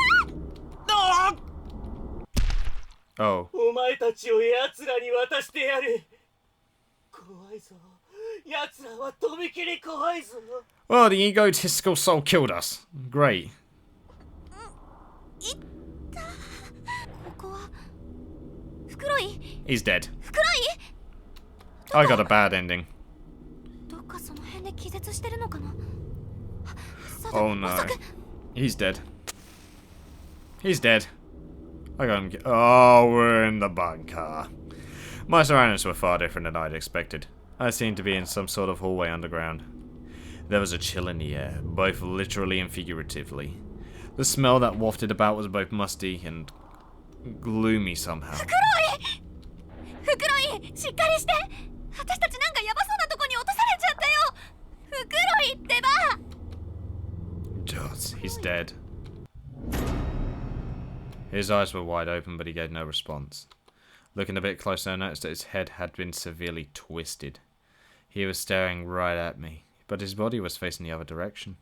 Oh. お前たちを奴らに渡してやる。怖いぞ。奴らはとびきり怖いぞ。 Well, the egotistical soul killed us. Great. ここは袋井、 He's dead. 袋井、 I got a bad ending. どっかその辺で気絶してるのかな。そうだ、 Oh no. 遅く。 He's dead. He's dead. I got him. Oh, we're in the bunker. My surroundings were far different than I'd expected. I seemed to be in some sort of hallway underground. There was a chill in the air, both literally and figuratively. The smell that wafted about was both musty and gloomy somehow. 袋井、しっかりして。私たちなんかヤバそうなとこに落とされちゃったよ。袋井ってば。 Joss, he's dead. His eyes were wide open, but he gave no response. Looking a bit closer, I noticed that his head had been severely twisted. He was staring right at me, but his body was facing the other direction.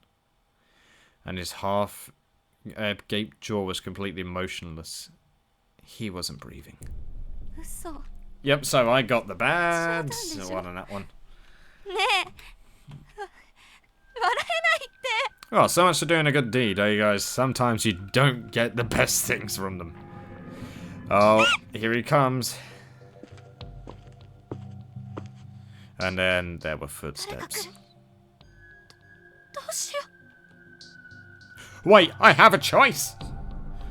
And his half-gaped jaw was completely motionless. He wasn't breathing. 嘘。 Yep, so I got the bad Sure. one on that one. ねえ。笑えないって。 Oh, so much for doing a good deed, eh, guys? Sometimes you don't get the best things from them. Oh, here he comes. And then there were footsteps. どうしよ Wait, I have a choice!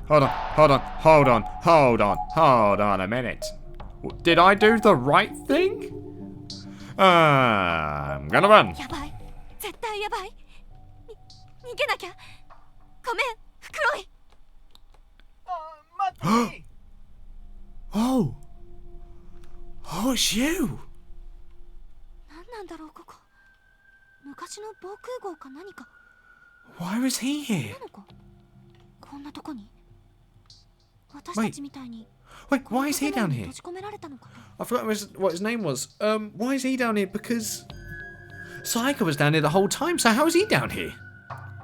Hold on a minute. Did I do the right thing? I'm gonna run. う。やばい。絶対やばい。逃げなきゃ。ごめん、袋井。待って。 Oh! Oh, it's you! 何なんだろうここ。昔の防空壕か何か。 Why was he here? なのか。こんなとこに。私たちみたいに。 Wait, why is he down here? 閉じ込められたのか。 I forgot what his name was. Why is he down here? Because Saika was down here the whole time, so how is he down here?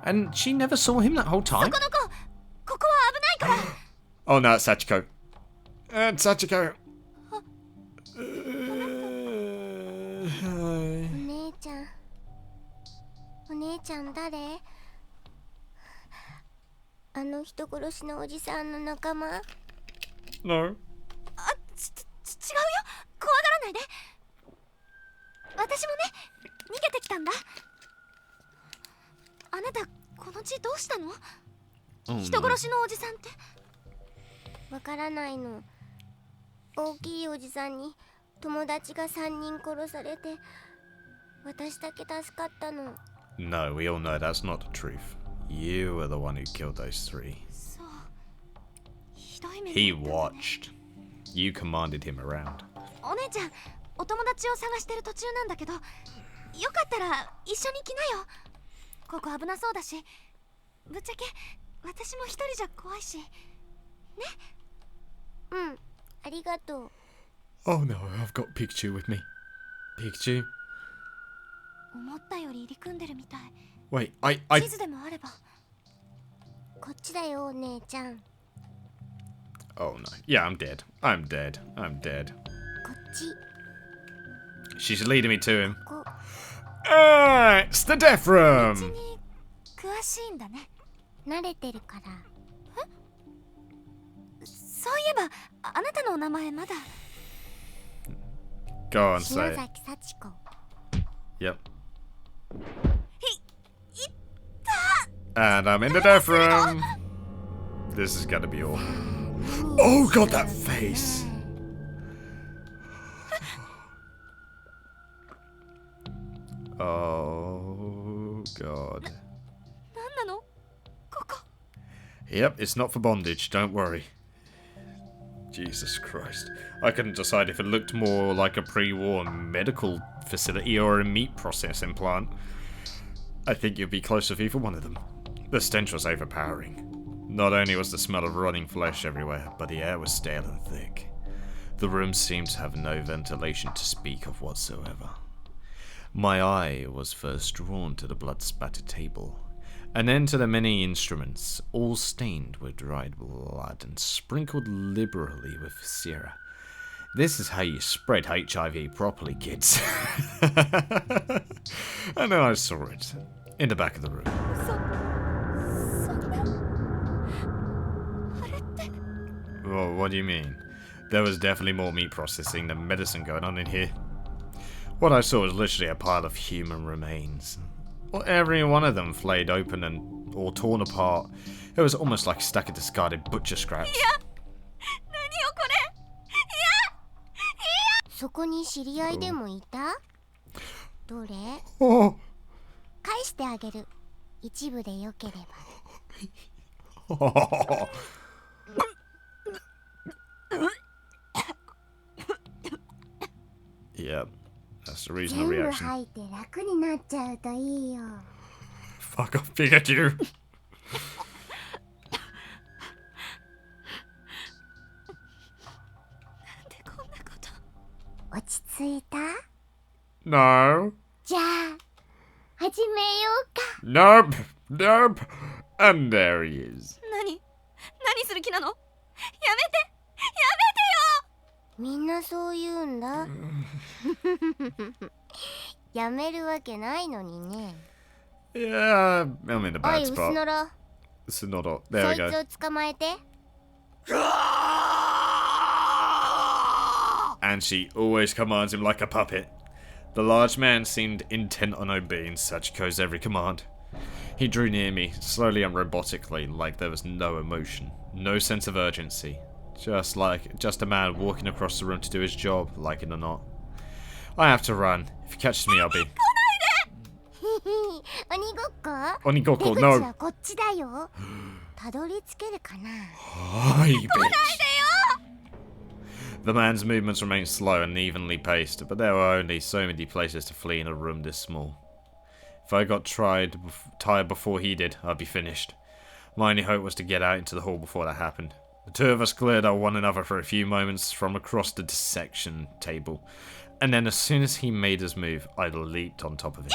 And she never saw him that whole そ time? この子、ここは危ないから。 Oh no, it's Sachiko. Sachiko. お姉ちゃん誰？あの人殺しのおじさんの仲間？ No. 違うよ。怖がらないで。私もね、逃げてきたんだ。あなた、この血どうしたの？ Oh, 人 no. 殺しのおじさんって。わからないの。大きいおじさんに友達が3人殺されて、私だけ助かったの。 No, we all know that's not the truth. You were the one who killed those three. そう。ひどい目 He に遭ったのね。 watched. You commanded him around. お姉ちゃん、お友達を探してる途中なんだけど、よかったら一緒に来なよ。ここ危なそうだし、ぶっちゃけ私も一人じゃ怖いし。ね。うん、ありがとう。 Oh no, I've got Pikachu with me. Pikachu? 思ったより入り組んでるみたい。 Wait, 地図でもあれば。こっちだよ、お姉ちゃん。 Oh no. Yeah, I'm dead. I'm dead. I'm dead. こっち。 She's leading me to him. こ It's the death 道 room! に詳しいんだね。慣れてるから。そういえば、あなたのお名前まだ。 Go on, 篠 say it. 崎幸子。 Yep. い And I'm in the death room! This is gonna be awful. Oh god, that face! Oh god. 何なのここ。 Yep, it's not for bondage, don't worry. Jesus Christ. I couldn't decide if it looked more like a pre-war medical facility or a meat processing plant. I think you'd be close with either one of them. The stench was overpowering. Not only was the smell of rotting flesh everywhere, but the air was stale and thick. The room seemed to have no ventilation to speak of whatsoever. My eye was first drawn to the blood-spattered table, and then to the many instruments, all stained with dried blood and sprinkled liberally with sera. This is how you spread HIV properly, kids. And then I saw it, in the back of the room. Well, what do you mean? There was definitely more meat processing than medicine going on in here. What I saw was literally a pile of human remains. Well, every one of them flayed open or torn apart. It was almost like a stack of discarded butcher scraps. そこに知り合いでもいた？どれ？ Oh. 返してあげる。一部でよければ。Yep, that's the reasonable 全部 reaction. 吐いて楽になっちゃうといいよ。 Fuck off, Pikachu! 落ち着いた？ No. じゃあ始めようか。 Nope. Nope. And there he is. 何する気なの？やめてみんなそう言うんだ。やめるわけないのにね。 Yeah, I'm in the おい、 bad 薄 spot. のろ。 Sonodo. そ There い we つ go. を捕まえて。 And she always commands him like a puppet. The large man seemed intent on obeying Sachiko's every command. He drew near me, slowly and robotically, like there was no emotion, no sense of urgency. Just a man walking across the room to do his job, like it or not. I have to run. If he catches me, I'll be... 鬼ごっこ？ Onigoko, 出口 no! はこっちだよ。たどり着けるかな。 Hi, bitch! The man's movements remained slow and evenly paced, but there were only so many places to flee in a room this small. If I got tired before he did, I'd be finished. My only hope was to get out into the hall before that happened. The two of us glared at one another for a few moments from across the dissection table, and then as soon as he made his move, I leaped on top of him.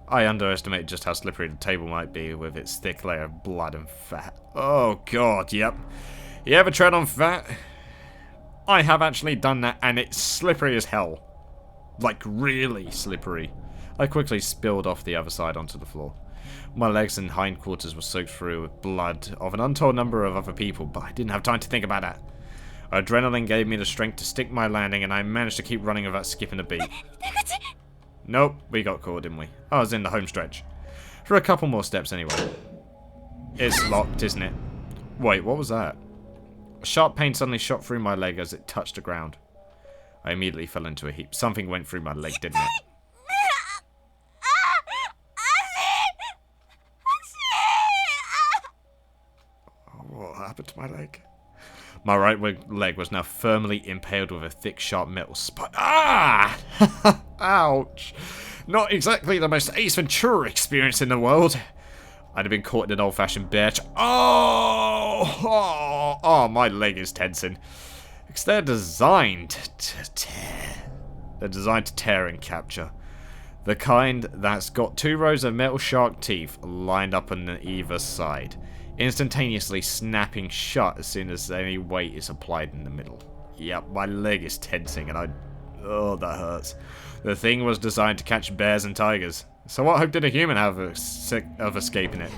I underestimated just how slippery the table might be with its thick layer of blood and fat. Oh god, yep. You ever tread on fat? I have actually done that, and it's slippery as hell. Like, really slippery. I quickly spilled off the other side onto the floor. My legs and hindquarters were soaked through with blood of an untold number of other people, but I didn't have time to think about that. Adrenaline gave me the strength to stick my landing, and I managed to keep running without skipping a beat. Nope, we got caught, didn't we? I was in the home stretch. For a couple more steps anyway. It's locked, isn't it? Wait, what was that? A sharp pain suddenly shot through my leg as it touched the ground. I immediately fell into a heap. Something went through my leg, didn't it? What happened to my leg? My right leg was now firmly impaled with a thick, sharp metal spike. Ah! Ouch! Not exactly the most Ace Ventura experience in the world. I'd have been caught in an old-fashioned bear oh, my leg is tensing. Because they're designed to tear. They're designed to tear and capture. The kind that's got 2 rows of metal shark teeth lined up on either side, instantaneously snapping shut as soon as any weight is applied in the middle. Yep, my leg is tensing and oh, that hurts. The thing was designed to catch bears and tigers. So what hope did a human have of escaping it?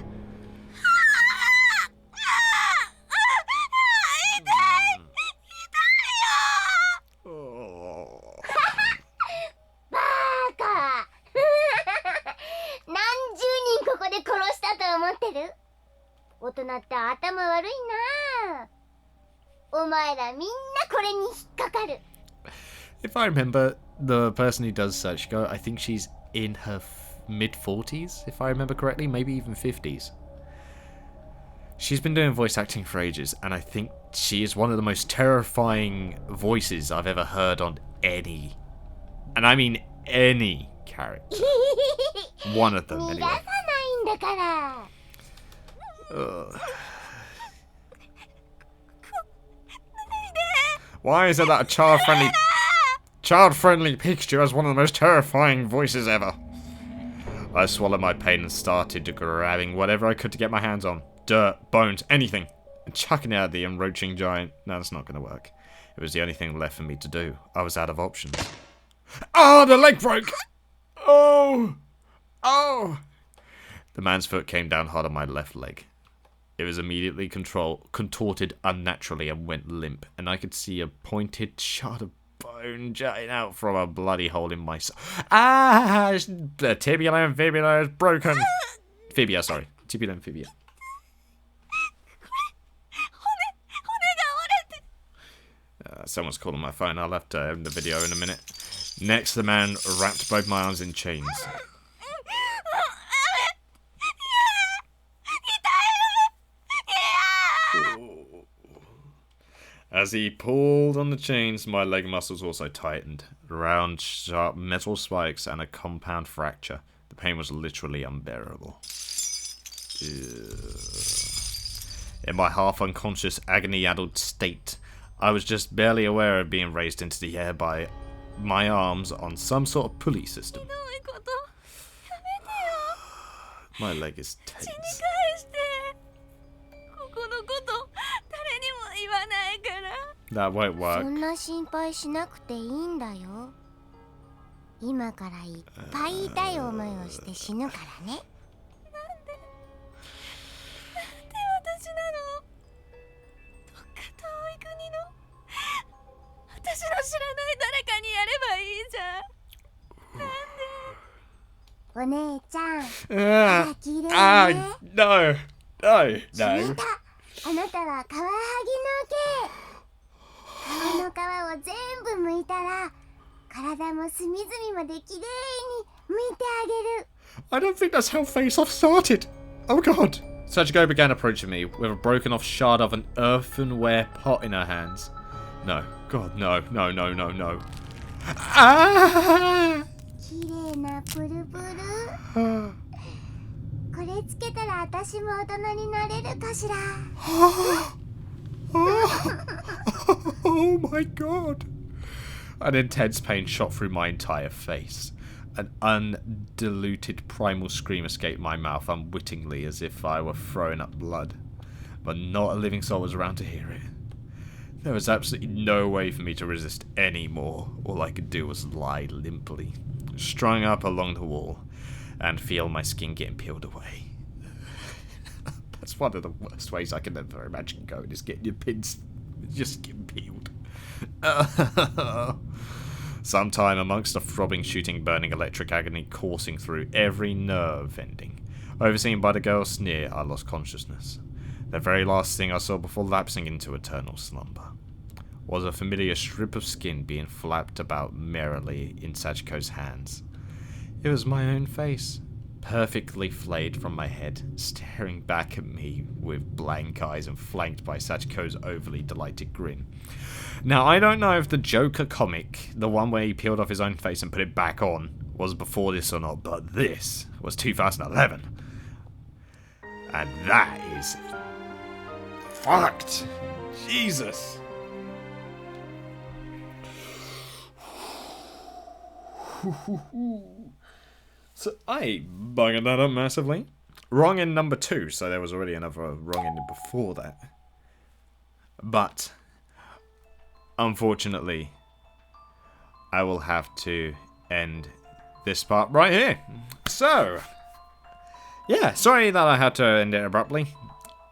Oh. バカ何十人ここで殺したと思ってる？大人って頭悪いな。お前らみんなこれに引っかかる。 If I remember, the person who does Sachiko, I think she's in her mid-40s, if I remember correctly, maybe even 50s. She's been doing voice acting for ages, and I think she is one of the most terrifying voices I've ever heard on any, and I mean any character. One of them, anyway. Why is it that a child-friendly Pikachu has one of the most terrifying voices ever? I swallowed my pain and started grabbing whatever I could to get my hands on. Dirt, bones, anything. And chucking it at the encroaching giant. No, that's not going to work. It was the only thing left for me to do. I was out of options. Oh, the leg broke! Oh! Oh! The man's foot came down hard on my left leg. It was immediately contorted unnaturally and went limp, and I could see a pointed shard of bone jutting out from a bloody hole in my side. Ah! The tibia and fibula is broken. Fibia, sorry. Tibia and fibia. Someone's calling my phone. I'll have to end the video in a minute. Next, the man wrapped both my arms in chains. As he pulled on the chains, my leg muscles also tightened. Round, sharp metal spikes and a compound fracture. The pain was literally unbearable. In my half-unconscious, agony-addled state, I was just barely aware of being raised into the air by my arms on some sort of pulley system. My leg is tense. That won't work. そんな心配しなくていいんだよ。今からいっぱい痛い思いをして死ぬからね。お姉ちゃん、あ、綺麗ね。No, no, 決め no. た。あなたはカワハギの毛。顔の皮を全部剥いたら、体も隅々まで綺麗に剥いてあげる。I don't think that's how Face-Off started. Oh god. Sachiko began approaching me with a broken off shard of an earthenware pot in her hands. No, god, no, no, no, no, no. Ah! 綺麗なプルプル。これつけたら私も大人になれるかしら。Oh my god. An intense pain shot through my entire face. An undiluted primal scream escaped my mouth unwittingly as if I were throwing up blood. But not a living soul was around to hear it. There was absolutely no way for me to resist anymore. All I could do was lie limply, strung up along the wall, and feel my skin getting peeled away. That's one of the worst ways I can ever imagine going, is getting your pins just getting peeled. Sometime amongst the throbbing, shooting, burning electric agony coursing through every nerve ending, overseen by the girl's sneer, I lost consciousness. The very last thing I saw before lapsing into eternal slumber was a familiar strip of skin being flapped about merrily in Sachiko's hands. It was my own face, perfectly flayed from my head, staring back at me with blank eyes and flanked by Sachiko's overly delighted grin. Now, I don't know if the Joker comic, the one where he peeled off his own face and put it back on, was before this or not, but this was 2011. And that is fucked. Jesus. So I buggered that up massively. Wrong in number 2, so there was already another wrong in before that. But unfortunately, I will have to end this part right here. So, yeah, sorry that I had to end it abruptly.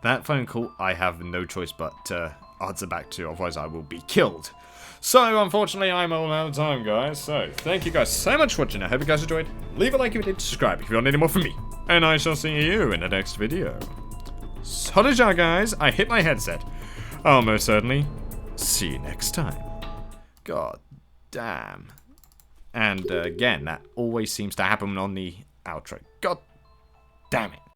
That phone call, I have no choice but to answer back to, otherwise I will be killed. So, unfortunately, I'm all out of time, guys. So, thank you guys so much for watching. I hope you guys enjoyed. Leave a like if you did, subscribe if you want any more from me. And I shall see you in the next video. So, guys, I hit my headset. I'll most certainly see you next time. God damn. And again, that always seems to happen on the outro. God damn it.